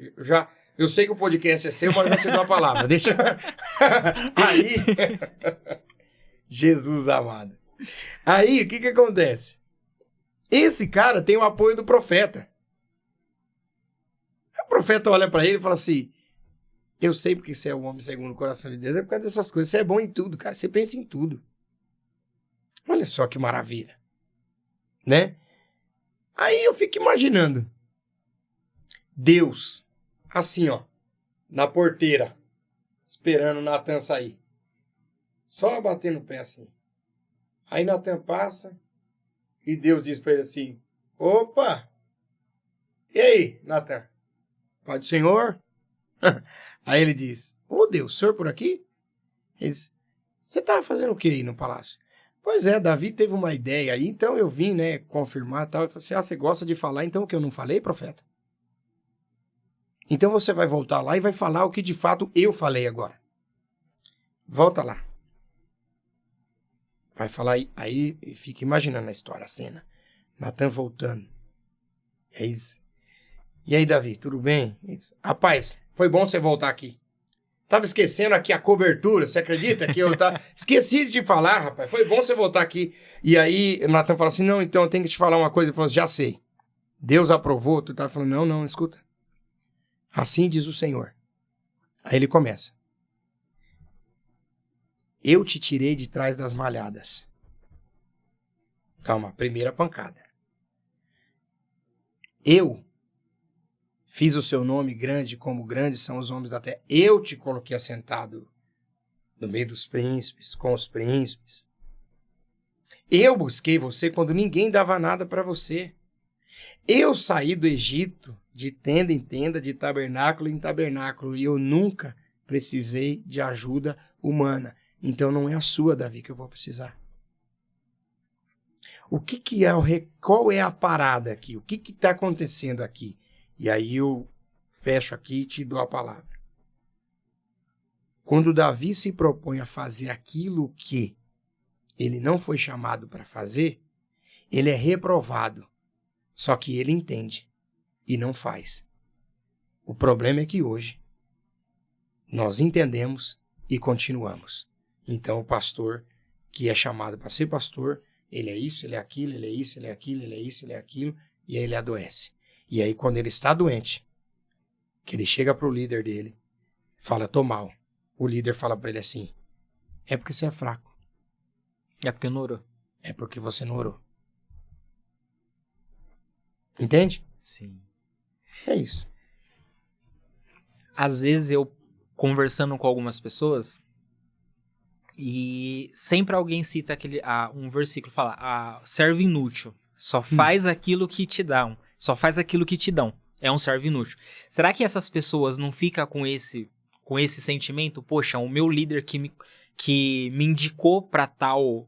eu sei que o podcast é seu, mas eu vou te dar a palavra. Deixa. Aí, Jesus amado. Aí, o que acontece? Esse cara tem o apoio do profeta. O profeta olha para ele e fala assim, eu sei porque você é o homem segundo o coração de Deus, é por causa dessas coisas. Você é bom em tudo, cara. Você pensa em tudo. Olha só que maravilha. Né? Aí eu fico imaginando. Deus, assim, ó, na porteira, esperando o Natan sair. Só batendo o pé assim. Aí Natan passa e Deus diz para ele assim, opa! E aí, Natan? Pai do Senhor? Aí ele diz, ô Deus, o senhor por aqui? Ele diz, você tá fazendo o que aí no palácio? Pois é, Davi teve uma ideia aí, então eu vim, confirmar e tal. Ele falou assim, você gosta de falar, então o que eu não falei, profeta? Então você vai voltar lá e vai falar o que de fato eu falei agora. Volta lá. Vai falar aí fica imaginando a história, a cena. Natan voltando. É isso. E aí, Davi, tudo bem? Rapaz, foi bom você voltar aqui. Tava esquecendo aqui a cobertura, você acredita que eu esqueci de te falar, rapaz. Foi bom você voltar aqui. E aí, o Natan falou assim, não, então eu tenho que te falar uma coisa. Ele falou assim, já sei. Deus aprovou. Tu tá falando, não, escuta. Assim diz o Senhor. Aí ele começa. Eu te tirei de trás das malhadas. Calma, primeira pancada. Eu fiz o seu nome grande como grandes são os homens da terra. Eu te coloquei assentado no meio dos príncipes, com os príncipes. Eu busquei você quando ninguém dava nada para você. Eu saí do Egito de tenda em tenda, de tabernáculo em tabernáculo, e eu nunca precisei de ajuda humana. Então não é a sua, Davi, que eu vou precisar. Qual é a parada aqui? O que está acontecendo aqui? E aí eu fecho aqui e te dou a palavra. Quando Davi se propõe a fazer aquilo que ele não foi chamado para fazer, ele é reprovado. Só que ele entende e não faz. O problema é que hoje nós entendemos e continuamos. Então o pastor que é chamado para ser pastor, ele é isso, ele é aquilo, ele é isso, ele é aquilo, ele é isso, ele é aquilo, e aí ele adoece. E aí quando ele está doente, que ele chega para o líder dele, fala, tô mal. O líder fala para ele assim, é porque você é fraco. É porque não orou. É porque você não orou. Entende? Sim. É isso. Às vezes eu conversando com algumas pessoas e sempre alguém cita um versículo, fala, servo inútil, só faz aquilo que te dão, só faz aquilo que te dão, é um servo inútil. Será que essas pessoas não ficam com esse sentimento? Poxa, o meu líder que me indicou para tal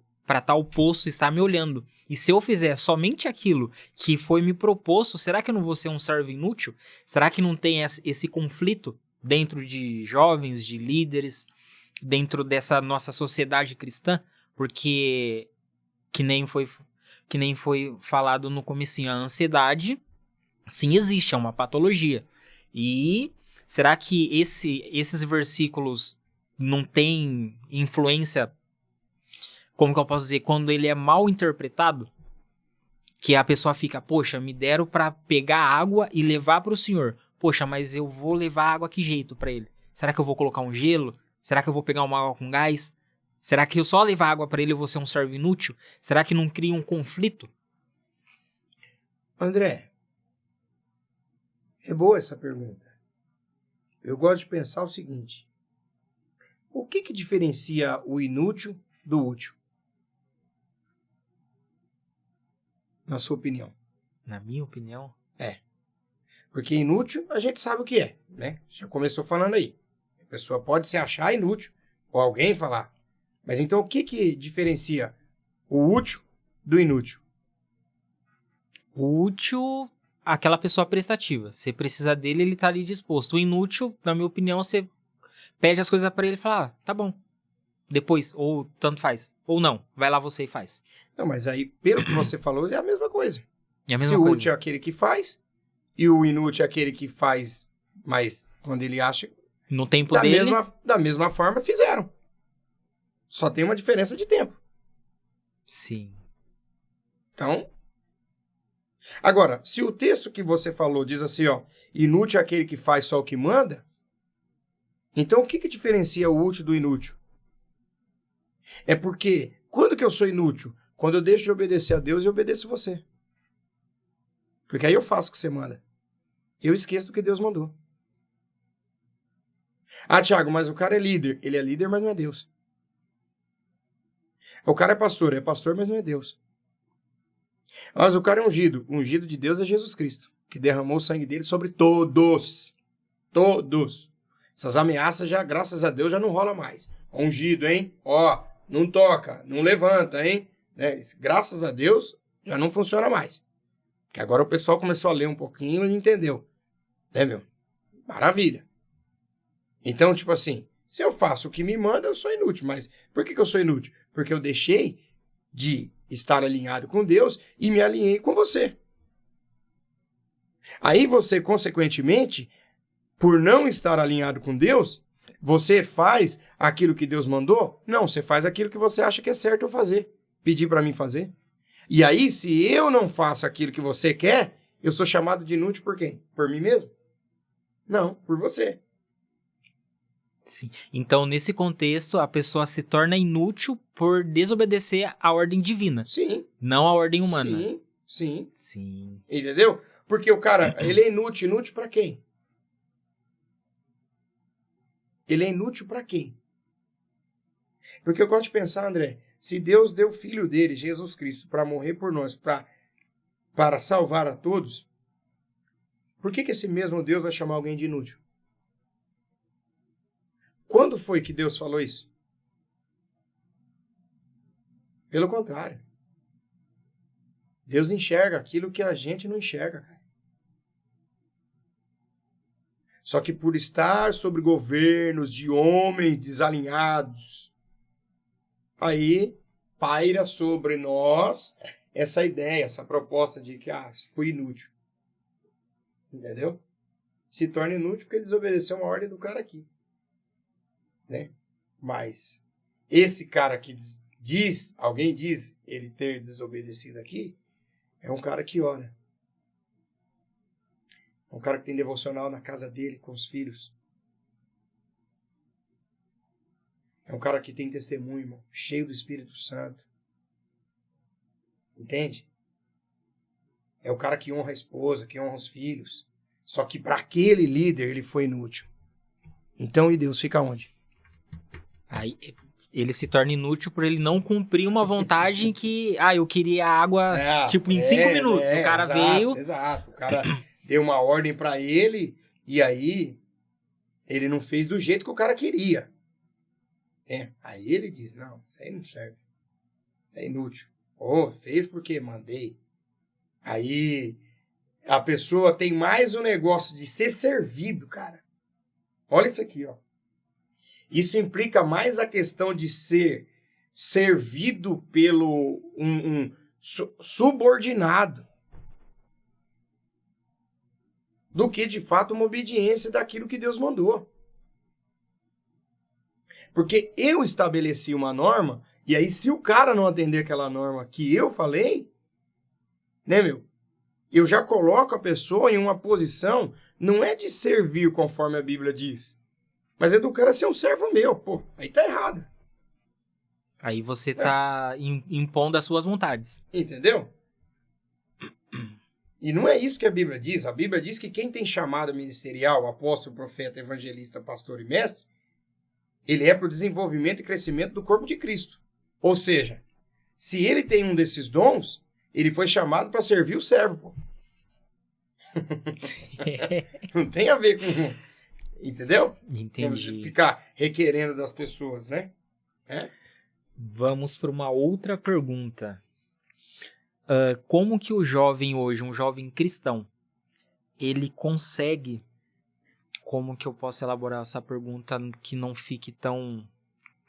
posto está me olhando. E se eu fizer somente aquilo que foi me proposto, será que eu não vou ser um servo inútil? Será que não tem esse conflito dentro de jovens, de líderes, dentro dessa nossa sociedade cristã? Porque, que nem foi falado no comecinho, a ansiedade, sim, existe, é uma patologia. E será que esses versículos não têm influência, como que eu posso dizer, quando ele é mal interpretado, que a pessoa fica, poxa, me deram para pegar água e levar para o Senhor. Poxa, mas eu vou levar água que jeito para ele? Será que eu vou colocar um gelo? Será que eu vou pegar uma água com gás? Será que eu só levar água para ele eu vou ser um servo inútil? Será que não cria um conflito? André, é boa essa pergunta. Eu gosto de pensar o seguinte. O que diferencia o inútil do útil? Na sua opinião? Na minha opinião? É. Porque inútil, a gente sabe o que é, né? Já começou falando aí. A pessoa pode se achar inútil, ou alguém falar. Mas então o que diferencia o útil do inútil? O útil, aquela pessoa prestativa. Você precisa dele, ele tá ali disposto. O inútil, na minha opinião, você pede as coisas pra ele e fala, tá bom. Depois, ou tanto faz. Ou não, vai lá você e faz. Não, mas aí, pelo que você falou, é a mesma coisa. É a mesma Se o coisa. útil é aquele que faz, e o inútil é aquele que faz, mas quando ele acha... No tempo dele... Da mesma forma, fizeram. Só tem uma diferença de tempo. Sim. Então... Agora, se o texto que você falou diz assim, ó, inútil é aquele que faz só o que manda, então o que diferencia o útil do inútil? É porque, quando que eu sou inútil? Quando eu deixo de obedecer a Deus e obedeço você. Porque aí eu faço o que você manda. Eu esqueço do que Deus mandou. Ah, Thiago, mas o cara é líder. Ele é líder, mas não é Deus. O cara é pastor, mas não é Deus. Mas o cara é ungido. O ungido de Deus é Jesus Cristo, que derramou o sangue dele sobre todos. Todos. Essas ameaças já, graças a Deus, já não rola mais. Ungido, hein? Ó, não toca, não levanta, hein? Né? Graças a Deus, já não funciona mais. Porque agora o pessoal começou a ler um pouquinho e entendeu. Né, meu? Maravilha. Então, tipo assim, se eu faço o que me manda, eu sou inútil. Mas por que eu sou inútil? Porque eu deixei de estar alinhado com Deus e me alinhei com você. Aí você, consequentemente, por não estar alinhado com Deus, você faz aquilo que Deus mandou? Não, você faz aquilo que você acha que é certo eu fazer. Pedir para mim fazer. E aí, se eu não faço aquilo que você quer, eu sou chamado de inútil por quem? Por mim mesmo? Não, por você. Sim. Então, nesse contexto, a pessoa se torna inútil por desobedecer à ordem divina. Sim. Não à ordem humana. Sim, sim. Sim. Entendeu? Porque o cara, ele é inútil. Inútil para quem? Ele é inútil para quem? Porque eu gosto de pensar, André, se Deus deu o Filho dele, Jesus Cristo, para morrer por nós, para salvar a todos, por que esse mesmo Deus vai chamar alguém de inútil? Quando foi que Deus falou isso? Pelo contrário. Deus enxerga aquilo que a gente não enxerga, cara. Só que por estar sobre governos de homens desalinhados, aí paira sobre nós essa ideia, essa proposta de que foi inútil. Entendeu? Se torna inútil porque ele desobedeceu uma ordem do cara aqui. Né? Mas esse cara que alguém diz ele ter desobedecido aqui, é um cara que ora. É um cara que tem devocional na casa dele com os filhos. É um cara que tem testemunho, irmão, cheio do Espírito Santo. Entende? É o cara que honra a esposa, que honra os filhos. Só que para aquele líder ele foi inútil. Então, e Deus fica onde? Aí ele se torna inútil por ele não cumprir uma vontade que... eu queria água, em 5 minutos. O cara veio... Exato. O cara deu uma ordem para ele e aí ele não fez do jeito que o cara queria. Aí ele diz, não, isso aí não serve. Isso é inútil. Fez porque mandei. Aí a pessoa tem mais um negócio de ser servido, cara. Olha isso aqui, ó. Isso implica mais a questão de ser servido pelo subordinado do que, de fato, uma obediência daquilo que Deus mandou. Porque eu estabeleci uma norma, e aí se o cara não atender aquela norma que eu falei, né, eu já coloco a pessoa em uma posição, não é de servir conforme a Bíblia diz, mas é do cara ser um servo meu, aí tá errado. Aí você tá impondo as suas vontades. Entendeu? E não é isso que a Bíblia diz. A Bíblia diz que quem tem chamado ministerial, apóstolo, profeta, evangelista, pastor e mestre, ele é para o desenvolvimento e crescimento do corpo de Cristo. Ou seja, se ele tem um desses dons, ele foi chamado para servir o servo, Não tem a ver com... Entendeu? Entendi. Ficar requerendo das pessoas, né? Vamos para uma outra pergunta. Como que o jovem hoje, um jovem cristão, ele consegue... Como que eu posso elaborar essa pergunta que não fique tão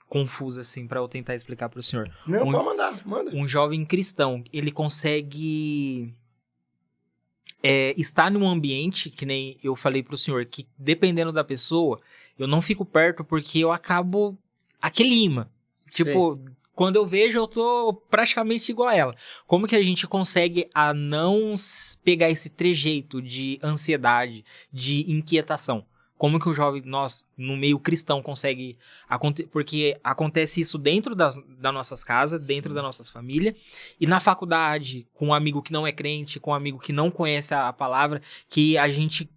confusa assim para eu tentar explicar para o senhor? Não, pode manda. Um jovem cristão, ele consegue estar num ambiente, que nem eu falei para o senhor, que dependendo da pessoa, eu não fico perto porque eu acabo aquele imã. Tipo, sim. Quando eu vejo, eu tô praticamente igual a ela. Como que a gente consegue a não pegar esse trejeito de ansiedade, de inquietação? Como que o jovem, nós, no meio cristão, consegue... Porque acontece isso dentro das nossas casas, dentro das nossas famílias, e na faculdade, com um amigo que não é crente, com um amigo que não conhece a palavra, que a gente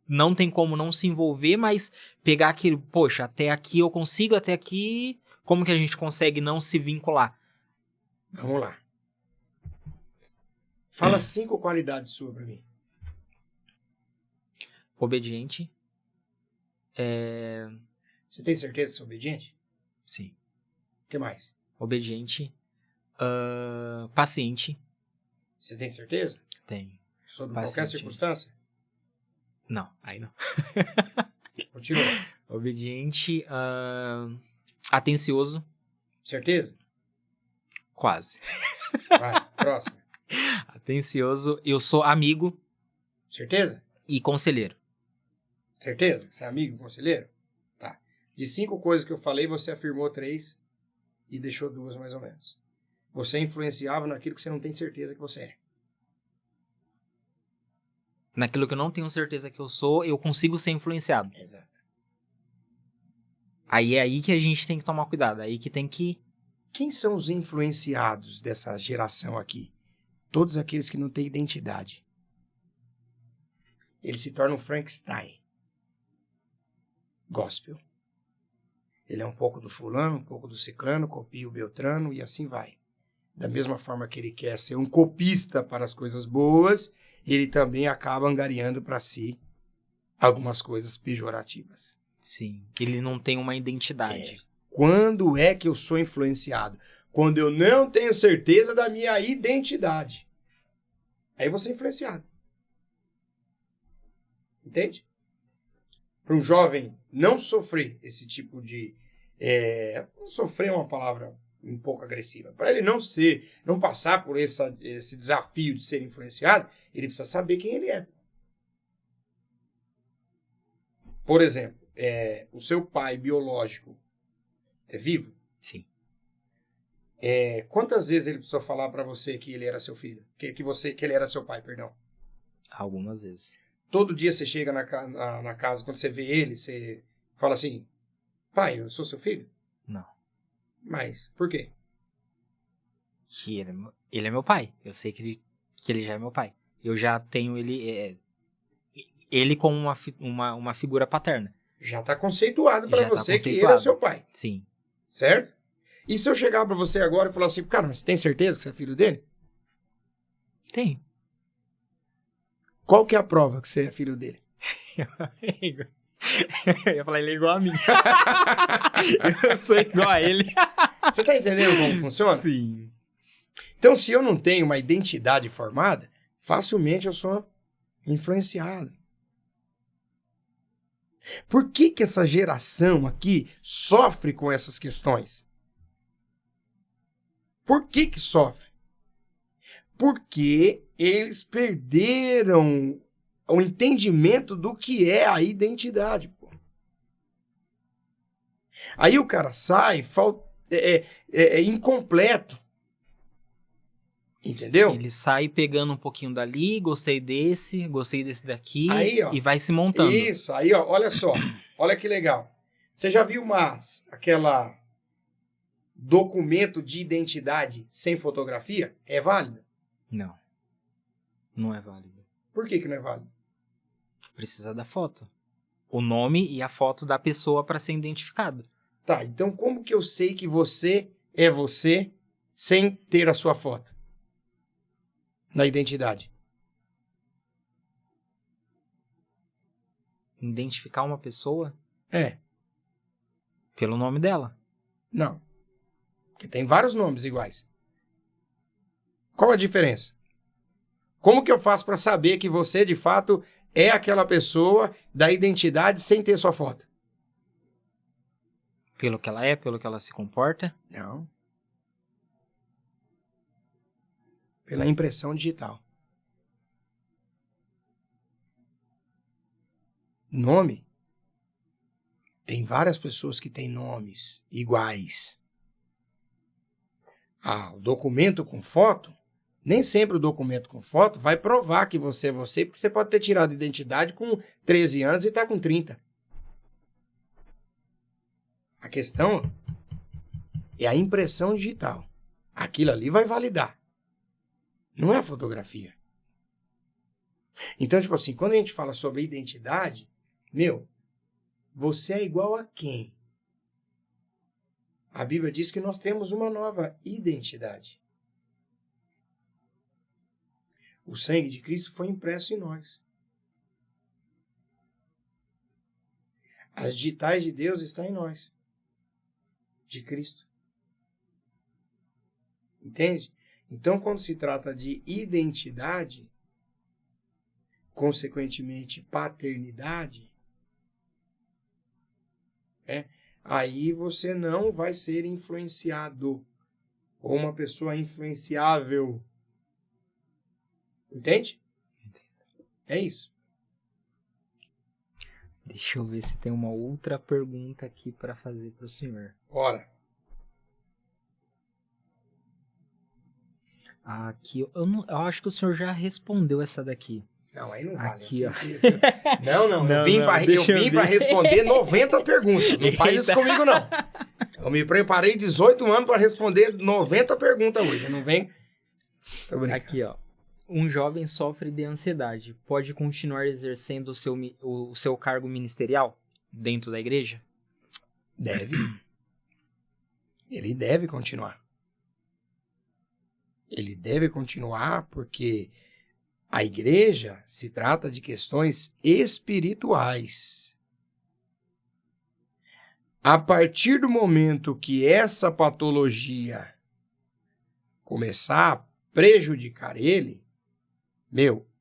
não tem como não se envolver, mas pegar aquilo, poxa, até aqui eu consigo, até aqui... Como que a gente consegue não se vincular? Vamos lá. Fala 5 qualidades suas pra mim. Obediente. Você tem certeza que você é obediente? Sim. O que mais? Obediente. Paciente. Você tem certeza? Tenho. Sobre qualquer circunstância? Não, aí não. Continua. Obediente. Atencioso. Certeza? Quase. Vai, próximo. Atencioso. Eu sou amigo. Certeza? E conselheiro. Certeza? Você é amigo e conselheiro? Tá. De 5 coisas que eu falei, você afirmou 3 e deixou 2 mais ou menos. Você é influenciável naquilo que você não tem certeza que você é. Naquilo que eu não tenho certeza que eu sou, eu consigo ser influenciado. Exato. Aí é aí que a gente tem que tomar cuidado, aí que tem que... Quem são os influenciados dessa geração aqui? Todos aqueles que não têm identidade. Ele se torna um Frankenstein. Gospel. Ele é um pouco do fulano, um pouco do ciclano, copia o beltrano e assim vai. Da mesma forma que ele quer ser um copista para as coisas boas, ele também acaba angariando para si algumas coisas pejorativas. Sim, ele não tem uma identidade. Quando é que eu sou influenciado? Quando eu não tenho certeza da minha identidade. Aí eu vou ser influenciado. Entende? Para um jovem não sofrer esse tipo de... sofrer é uma palavra um pouco agressiva. Para ele não passar por esse desafio de ser influenciado, ele precisa saber quem ele é. Por exemplo, o seu pai biológico é vivo? Sim. Quantas vezes ele precisou falar para você que ele era seu filho? Que ele era seu pai, perdão? Algumas vezes. Todo dia você chega na casa, quando você vê ele, você fala assim, pai, eu sou seu filho? Não. Mas, por quê? que ele é meu pai. Eu sei que ele já é meu pai. Eu já tenho ele como uma figura paterna. Já está conceituado para Já tá você que ele é o conceituado. seu pai, Sim. certo? E se eu chegar para você agora e falar assim, cara, mas você tem certeza que você é filho dele? Tenho. Qual que é a prova que você é filho dele? Eu ia falar, ele é igual a mim. Eu sou igual a ele. Você tá entendendo como funciona? Sim. Então, se eu não tenho uma identidade formada, facilmente eu sou influenciado. Por que que essa geração aqui sofre com essas questões? Por que que sofre? Porque eles perderam o entendimento do que é a identidade. Pô. Aí o cara sai incompleto. Entendeu? Ele sai pegando um pouquinho dali, gostei desse daqui, Aí, ó, e vai se montando. Isso, aí, ó, olha só. Olha que legal. Você já viu aquela documento de identidade sem fotografia? É válido? Não. Não é válido. Por que não é válido? Precisa da foto. O nome e a foto da pessoa para ser identificado. Tá, então como que eu sei que você é você sem ter a sua foto? Na identidade. Identificar uma pessoa É. pelo nome dela. Não. Porque tem vários nomes iguais. Qual a diferença? Como que eu faço para saber que você, de fato, é aquela pessoa da identidade sem ter sua foto? Pelo que ela é, pelo que ela se comporta. Não. Pela impressão digital. Nome. Tem várias pessoas que têm nomes iguais. O documento com foto, nem sempre o documento com foto vai provar que você é você, porque você pode ter tirado identidade com 13 anos e está com 30. A questão é a impressão digital. Aquilo ali vai validar. Não é a fotografia. Então, tipo assim, quando a gente fala sobre identidade, você é igual a quem? A Bíblia diz que nós temos uma nova identidade. O sangue de Cristo foi impresso em nós. As digitais de Deus estão em nós. De Cristo. Entende? Então, quando se trata de identidade, consequentemente paternidade, aí você não vai ser influenciado ou uma pessoa influenciável. Entende? É isso. Deixa eu ver se tem uma outra pergunta aqui para fazer para o senhor. Ora. Aqui, eu acho que o senhor já respondeu essa daqui. Não, aí não vale. Aqui, ó. Não, eu vim para responder 90 perguntas. Não faz isso comigo, não. Eu me preparei 18 anos para responder 90 perguntas hoje. Não vem... Aqui, ó. Um jovem sofre de ansiedade. Pode continuar exercendo o seu cargo ministerial dentro da igreja? Deve. Ele deve continuar. Ele deve continuar porque a igreja se trata de questões espirituais. A partir do momento que essa patologia começar a prejudicar ele,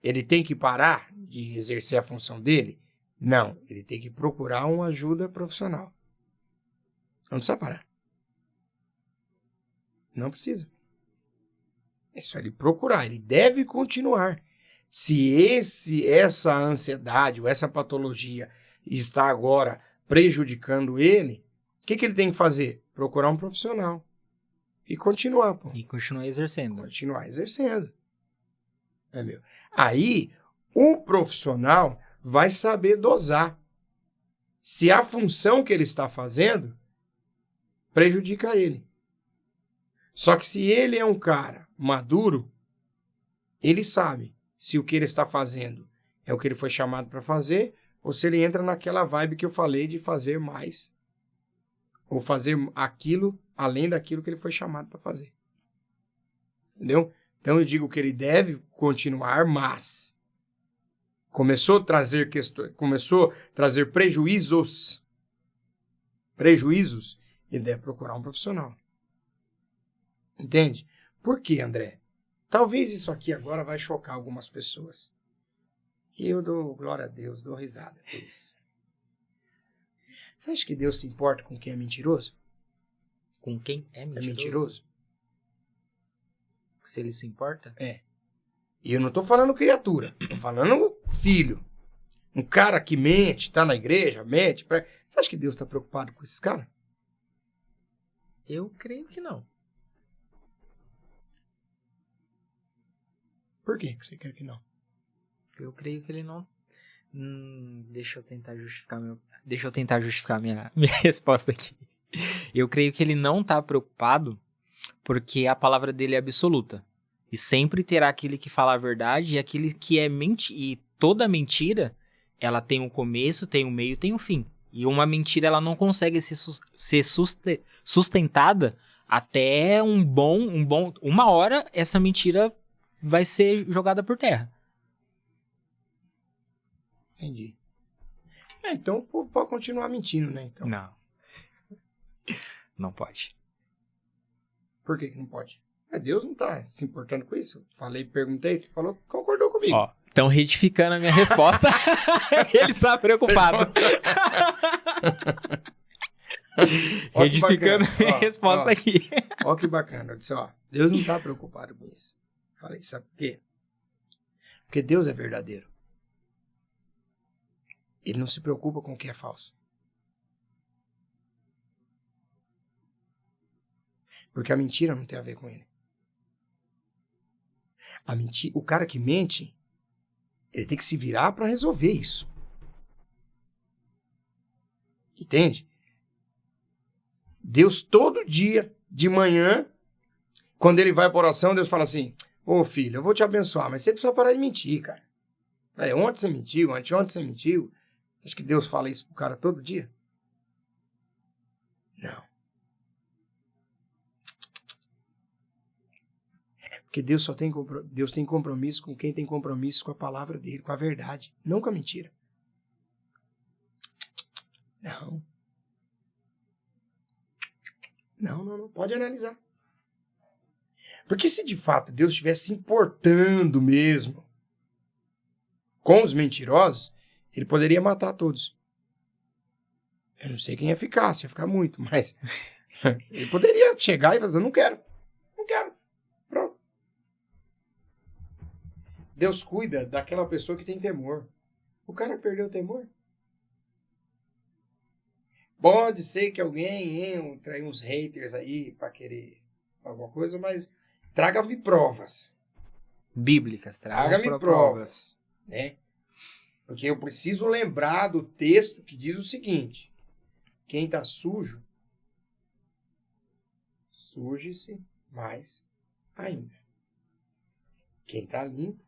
ele tem que parar de exercer a função dele? Não, ele tem que procurar uma ajuda profissional. Não precisa parar. Não precisa. É só ele procurar, ele deve continuar. Se essa ansiedade ou essa patologia está agora prejudicando ele, o que ele tem que fazer? Procurar um profissional. E continuar. E continuar exercendo. Continuar exercendo. Aí, o profissional vai saber dosar se a função que ele está fazendo prejudica ele. Só que se ele é um cara maduro, ele sabe se o que ele está fazendo é o que ele foi chamado para fazer, ou se ele entra naquela vibe que eu falei de fazer mais, ou fazer aquilo além daquilo que ele foi chamado para fazer. Entendeu? Então eu digo que ele deve continuar, mas começou a trazer questões, começou a trazer prejuízos, ele deve procurar um profissional. Entende? Por quê, André? Talvez isso aqui agora vai chocar algumas pessoas. E eu dou glória a Deus, dou risada por isso. Você acha que Deus se importa com quem é mentiroso? Com quem é mentiroso? É mentiroso? Se ele se importa? É. E eu não tô falando criatura, tô falando filho. Um cara que mente, tá na igreja, mente. Você acha que Deus tá preocupado com esses caras? Eu creio que não. Por que você quer que não? Eu creio que ele não... deixa eu tentar justificar minha resposta aqui. Eu creio que ele não tá preocupado porque a palavra dele é absoluta. E sempre terá aquele que fala a verdade e aquele que é mentira. E toda mentira, ela tem um começo, tem um meio, tem um fim. E uma mentira, ela não consegue ser sustentada até uma hora, essa mentira vai ser jogada por terra. Entendi. Então o povo pode continuar mentindo, né? Então. Não. Não pode. Por que não pode? Deus não tá se importando com isso. Falei, perguntei, você falou, concordou comigo. Ó, estão retificando a minha resposta. Ele está preocupado. Retificando a minha resposta aqui. Ó que bacana. Eu disse, Deus não tá preocupado com isso. Falei, sabe por quê? Porque Deus é verdadeiro. Ele não se preocupa com o que é falso. Porque a mentira não tem a ver com ele. O cara que mente, ele tem que se virar para resolver isso. Entende? Deus todo dia, de manhã, quando ele vai para oração, Deus fala assim, ô filho, eu vou te abençoar, mas você precisa parar de mentir, cara. Ontem você mentiu, anteontem você mentiu. Acho que Deus fala isso pro cara todo dia? Não. Porque Deus tem compromisso com quem tem compromisso com a palavra dele, com a verdade, não com a mentira. Não. Não. Pode analisar. Porque se de fato Deus estivesse se importando mesmo com os mentirosos, ele poderia matar todos. Eu não sei quem ia ficar, se ia ficar muito, mas ele poderia chegar e falar, não quero. Pronto. Deus cuida daquela pessoa que tem temor. O cara perdeu o temor. Pode ser que alguém entre uns haters aí para querer alguma coisa, mas traga-me provas. Bíblicas, traga-me provas. Né? Porque eu preciso lembrar do texto que diz o seguinte: quem está sujo, suje-se mais ainda. Quem está limpo,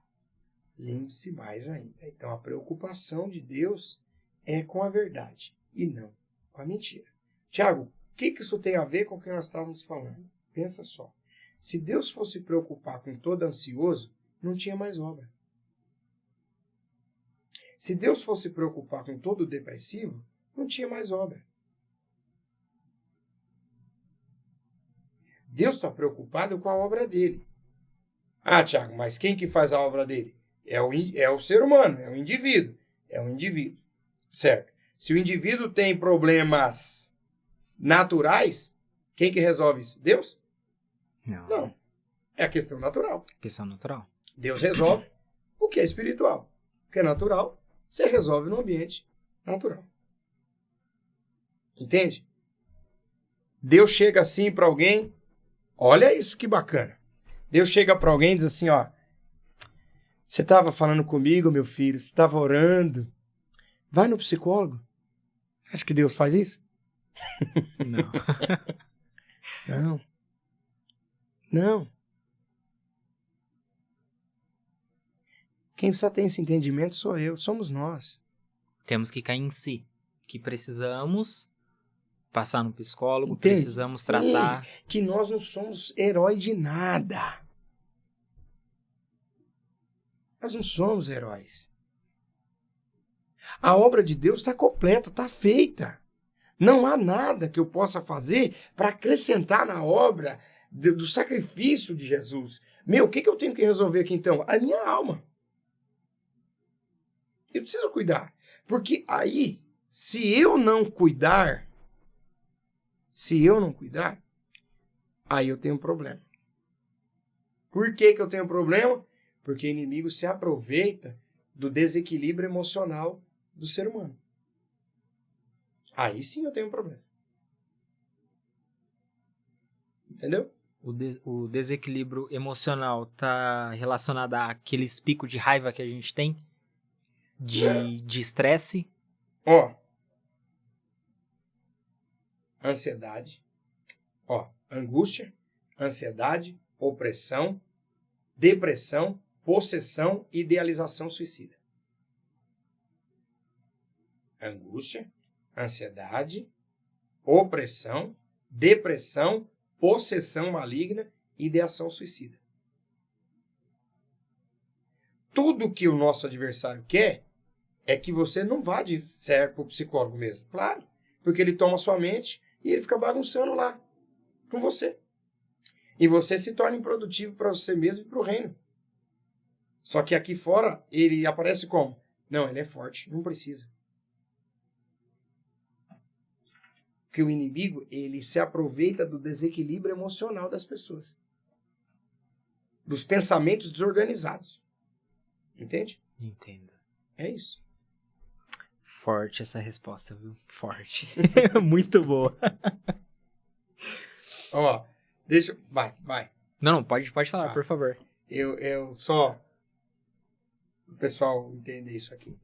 limpe-se mais ainda. Então a preocupação de Deus é com a verdade e não com a mentira. Tiago, o que isso tem a ver com o que nós estávamos falando? Pensa só. Se Deus fosse preocupar com todo ansioso, não tinha mais obra. Se Deus fosse preocupar com todo depressivo, não tinha mais obra. Deus está preocupado com a obra dele. Ah, Tiago, mas quem que faz a obra dele? É o ser humano, é o indivíduo. É o indivíduo. Certo. Se o indivíduo tem problemas naturais, quem que resolve isso? Deus? Não. É a questão natural. Questão natural. Deus resolve o que é espiritual. O que é natural, você resolve no ambiente natural. Entende? Deus chega assim para alguém, olha isso que bacana. Deus chega para alguém e diz assim, você estava falando comigo, meu filho, você estava orando, vai no psicólogo. Acha que Deus faz isso? Não. Não. Não. Quem precisa ter esse entendimento sou eu, somos nós. Temos que cair em si. Que precisamos passar no psicólogo, Entende? precisamos Sim, tratar. que nós não somos herói de nada. Nós não somos heróis. A obra de Deus está completa, está feita. Não há nada que eu possa fazer para acrescentar na obra do sacrifício de Jesus. O que eu tenho que resolver aqui então? A minha alma. Eu preciso cuidar. Porque aí, se eu não cuidar, aí eu tenho um problema. Por que eu tenho um problema? Porque o inimigo se aproveita do desequilíbrio emocional do ser humano. Aí sim eu tenho um problema. Entendeu? O desequilíbrio emocional está relacionado àqueles picos de raiva que a gente tem? De estresse? Ansiedade. Angústia, ansiedade, opressão, depressão, possessão e idealização suicida. Angústia, ansiedade, opressão, depressão, possessão maligna e ideação suicida. Tudo que o nosso adversário quer é que você não vá de certo para o psicólogo mesmo. Claro, porque ele toma sua mente e ele fica bagunçando lá com você. E você se torna improdutivo para você mesmo e para o reino. Só que aqui fora ele aparece como? Não, ele é forte, não precisa. Porque o inimigo, ele se aproveita do desequilíbrio emocional das pessoas. Dos pensamentos desorganizados. Entende? Entendo. É isso. Forte essa resposta, viu? Forte. Muito boa. Deixa... Vai. Não, pode falar, por favor. Eu só... O pessoal entender isso aqui.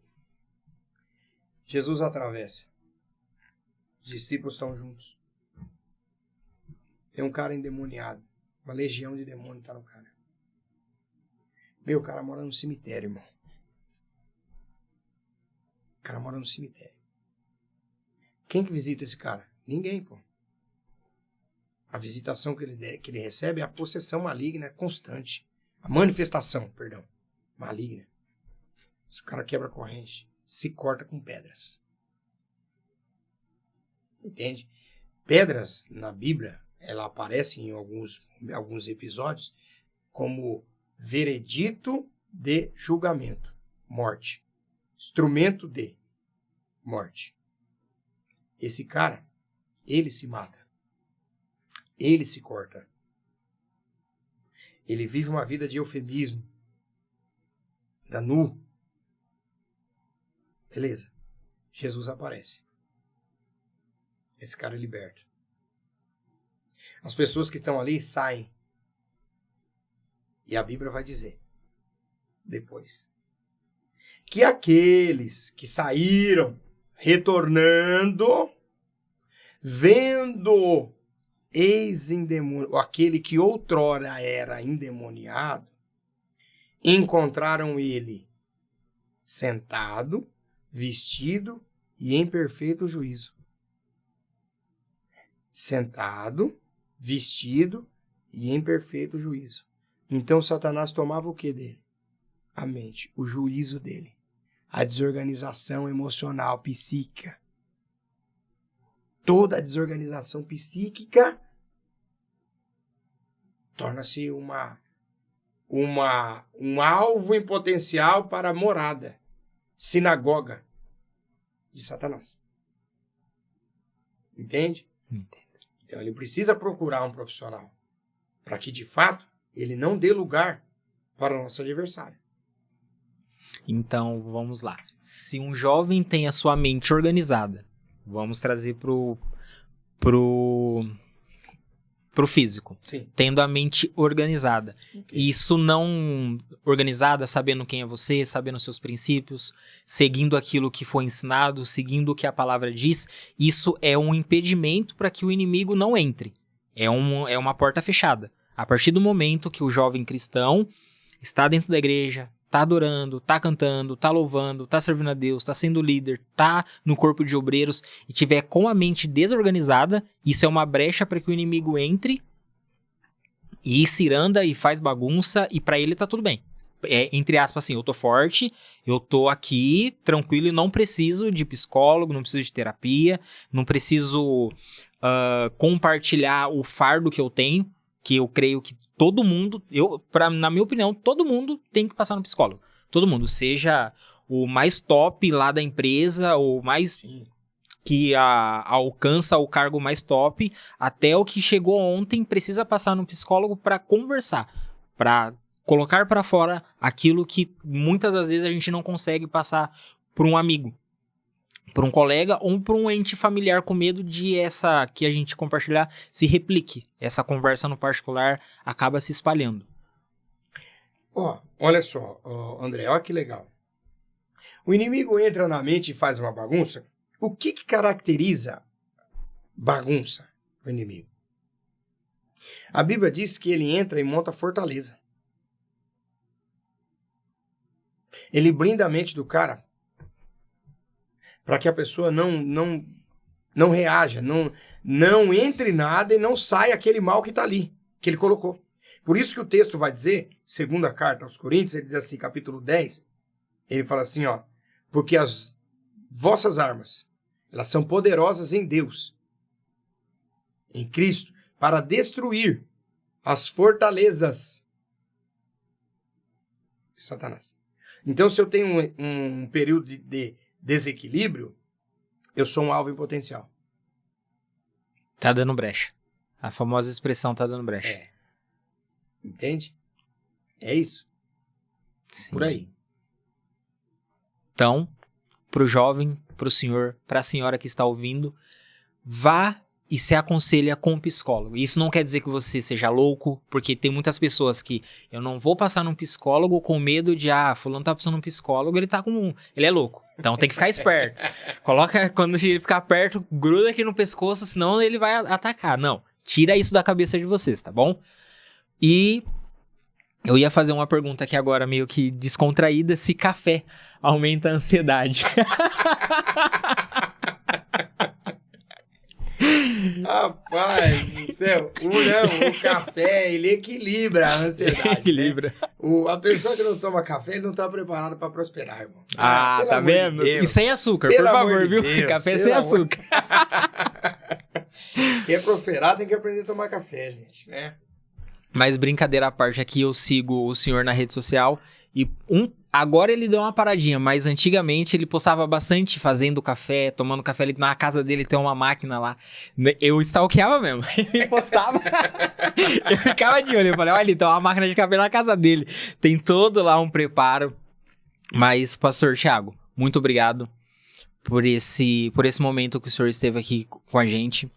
Jesus atravessa. Os discípulos estão juntos. Tem um cara endemoniado. Uma legião de demônio está no cara. O cara mora no cemitério, irmão. O cara mora no cemitério. Quem que visita esse cara? Ninguém, pô. A visitação que ele recebe é a possessão maligna constante. A manifestação, maligna. Se o cara quebra a corrente, se corta com pedras. Entende? Pedras, na Bíblia, ela aparece em alguns episódios como veredito de julgamento, morte. Instrumento de morte. Esse cara, ele se mata. Ele se corta. Ele vive uma vida de eufemismo. Da nu. Beleza. Jesus aparece. Esse cara é liberto. As pessoas que estão ali saem. E a Bíblia vai dizer, depois, que aqueles que saíram, retornando, vendo aquele que outrora era endemoniado, encontraram ele sentado, vestido e em perfeito juízo. Sentado, vestido e em perfeito juízo. Então Satanás tomava o que dele? A mente, o juízo dele. A desorganização emocional, psíquica. Toda a desorganização psíquica torna-se um alvo em potencial para a morada, sinagoga de Satanás. Entende? Entendo. Então ele precisa procurar um profissional para que, de fato, ele não dê lugar para o nosso adversário. Então, vamos lá. Se um jovem tem a sua mente organizada, vamos trazer pro físico. Sim. Tendo a mente organizada. Okay. Isso não organizada, sabendo quem é você, sabendo os seus princípios, seguindo aquilo que foi ensinado, seguindo o que a palavra diz, isso é um impedimento para que o inimigo não entre. É uma porta fechada. A partir do momento que o jovem cristão está dentro da igreja, está adorando, está cantando, está louvando, está servindo a Deus, está sendo líder, está no corpo de obreiros e tiver com a mente desorganizada, isso é uma brecha para que o inimigo entre e ciranda e faz bagunça e para ele tá tudo bem. Entre aspas assim, eu tô forte, eu tô aqui tranquilo e não preciso de psicólogo, não preciso de terapia, não preciso compartilhar o fardo que eu tenho, que eu creio que todo mundo, na minha opinião, todo mundo tem que passar no psicólogo. Todo mundo, seja o mais top lá da empresa, ou mais que alcança o cargo mais top, até o que chegou ontem precisa passar no psicólogo para conversar, para colocar para fora aquilo que muitas das vezes a gente não consegue passar por um amigo, por um colega ou por um ente familiar, com medo de essa que a gente compartilhar se replique. Essa conversa no particular acaba se espalhando. Olha só, André, olha que legal. O inimigo entra na mente e faz uma bagunça. O que caracteriza bagunça o inimigo? A Bíblia diz que ele entra e monta fortaleza. Ele blinda a mente do cara para que a pessoa não reaja, não entre nada e não saia aquele mal que está ali, que ele colocou. Por isso que o texto vai dizer, segunda carta aos Coríntios, ele diz assim, capítulo 10, ele fala assim, porque as vossas armas, elas são poderosas em Deus, em Cristo, para destruir as fortalezas de Satanás. Então, se eu tenho um período de desequilíbrio, eu sou um alvo em potencial. Tá dando brecha. A famosa expressão tá dando brecha. Entende? É isso. Sim. Por aí. Então, pro jovem, pro senhor, pra senhora que está ouvindo, vá e se aconselha com um psicólogo. Isso não quer dizer que você seja louco, porque tem muitas pessoas que eu não vou passar num psicólogo com medo de, fulano tá passando num psicólogo, ele é louco. Então tem que ficar esperto. Quando ele ficar perto, gruda aqui no pescoço, senão ele vai atacar. Não, tira isso da cabeça de vocês, tá bom? E eu ia fazer uma pergunta aqui agora, meio que descontraída, se café aumenta a ansiedade. Rapaz do céu, o café, ele equilibra a ansiedade. Equilibra. Né? A pessoa que não toma café, ele não está preparada para prosperar, irmão. Tá vendo? E sem açúcar, por favor, viu? Café sem açúcar. Quer prosperar, tem que aprender a tomar café, gente, né? Mas brincadeira à parte, aqui eu sigo o senhor na rede social e agora ele deu uma paradinha, mas antigamente ele postava bastante fazendo café, tomando café. Na casa dele tem uma máquina lá. Eu stalkeava mesmo. Ele postava. Eu ficava de olho. Eu falei, olha, ele tem uma máquina de café na casa dele. Tem todo lá um preparo. Mas, pastor Thiago, muito obrigado por esse momento que o senhor esteve aqui com a gente.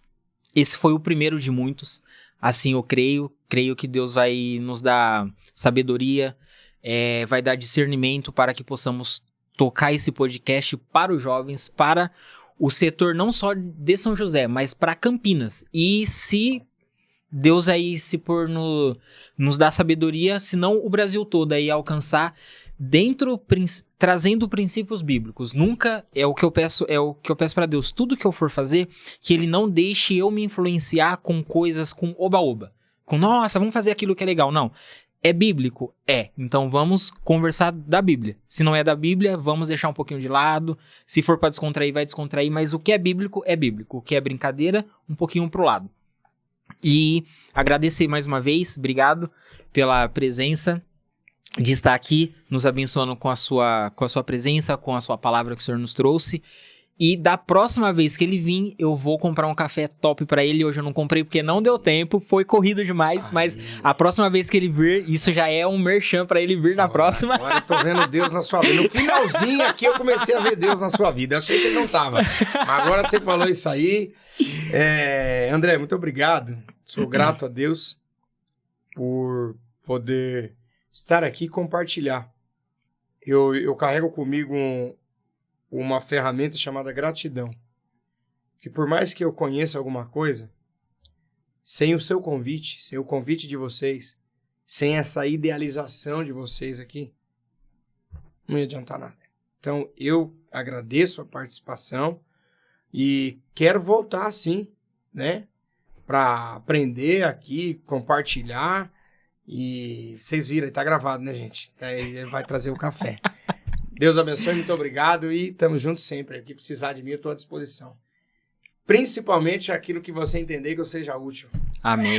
Esse foi o primeiro de muitos. Assim eu creio que Deus vai nos dar sabedoria, vai dar discernimento para que possamos tocar esse podcast para os jovens, para o setor não só de São José, mas para Campinas. E se Deus aí nos dar sabedoria, senão o Brasil todo aí alcançar trazendo princípios bíblicos. Nunca é o que eu peço para Deus. Tudo que eu for fazer, que Ele não deixe eu me influenciar com coisas com oba-oba. Com, nossa, vamos fazer aquilo que é legal. Não. É bíblico? Então vamos conversar da Bíblia. Se não é da Bíblia, vamos deixar um pouquinho de lado. Se for para descontrair, vai descontrair. Mas o que é bíblico, é bíblico. O que é brincadeira, um pouquinho pro lado. E agradecer mais uma vez. Obrigado pela presença, de estar aqui nos abençoando com a sua presença, com a sua palavra que o Senhor nos trouxe. E da próxima vez que ele vir, eu vou comprar um café top pra ele. Hoje eu não comprei porque não deu tempo, foi corrido demais. Mas a próxima vez que ele vir, isso já é um merchan pra ele vir na próxima. Agora eu tô vendo Deus na sua vida. No finalzinho aqui eu comecei a ver Deus na sua vida. Eu achei que ele não tava. Mas agora você falou isso aí. André, muito obrigado. Sou grato a Deus por poder estar aqui e compartilhar. Eu carrego comigo uma ferramenta chamada gratidão. Que por mais que eu conheça alguma coisa, sem o seu convite, sem o convite de vocês, sem essa idealização de vocês aqui, não ia adiantar nada. Então, eu agradeço a participação e quero voltar, sim, né? Para aprender aqui, compartilhar. E vocês viram, tá gravado, né, gente? Ele vai trazer o café. Deus abençoe, muito obrigado e estamos juntos sempre. O que precisar de mim, eu estou à disposição. Principalmente aquilo que você entender que eu seja útil. Amém.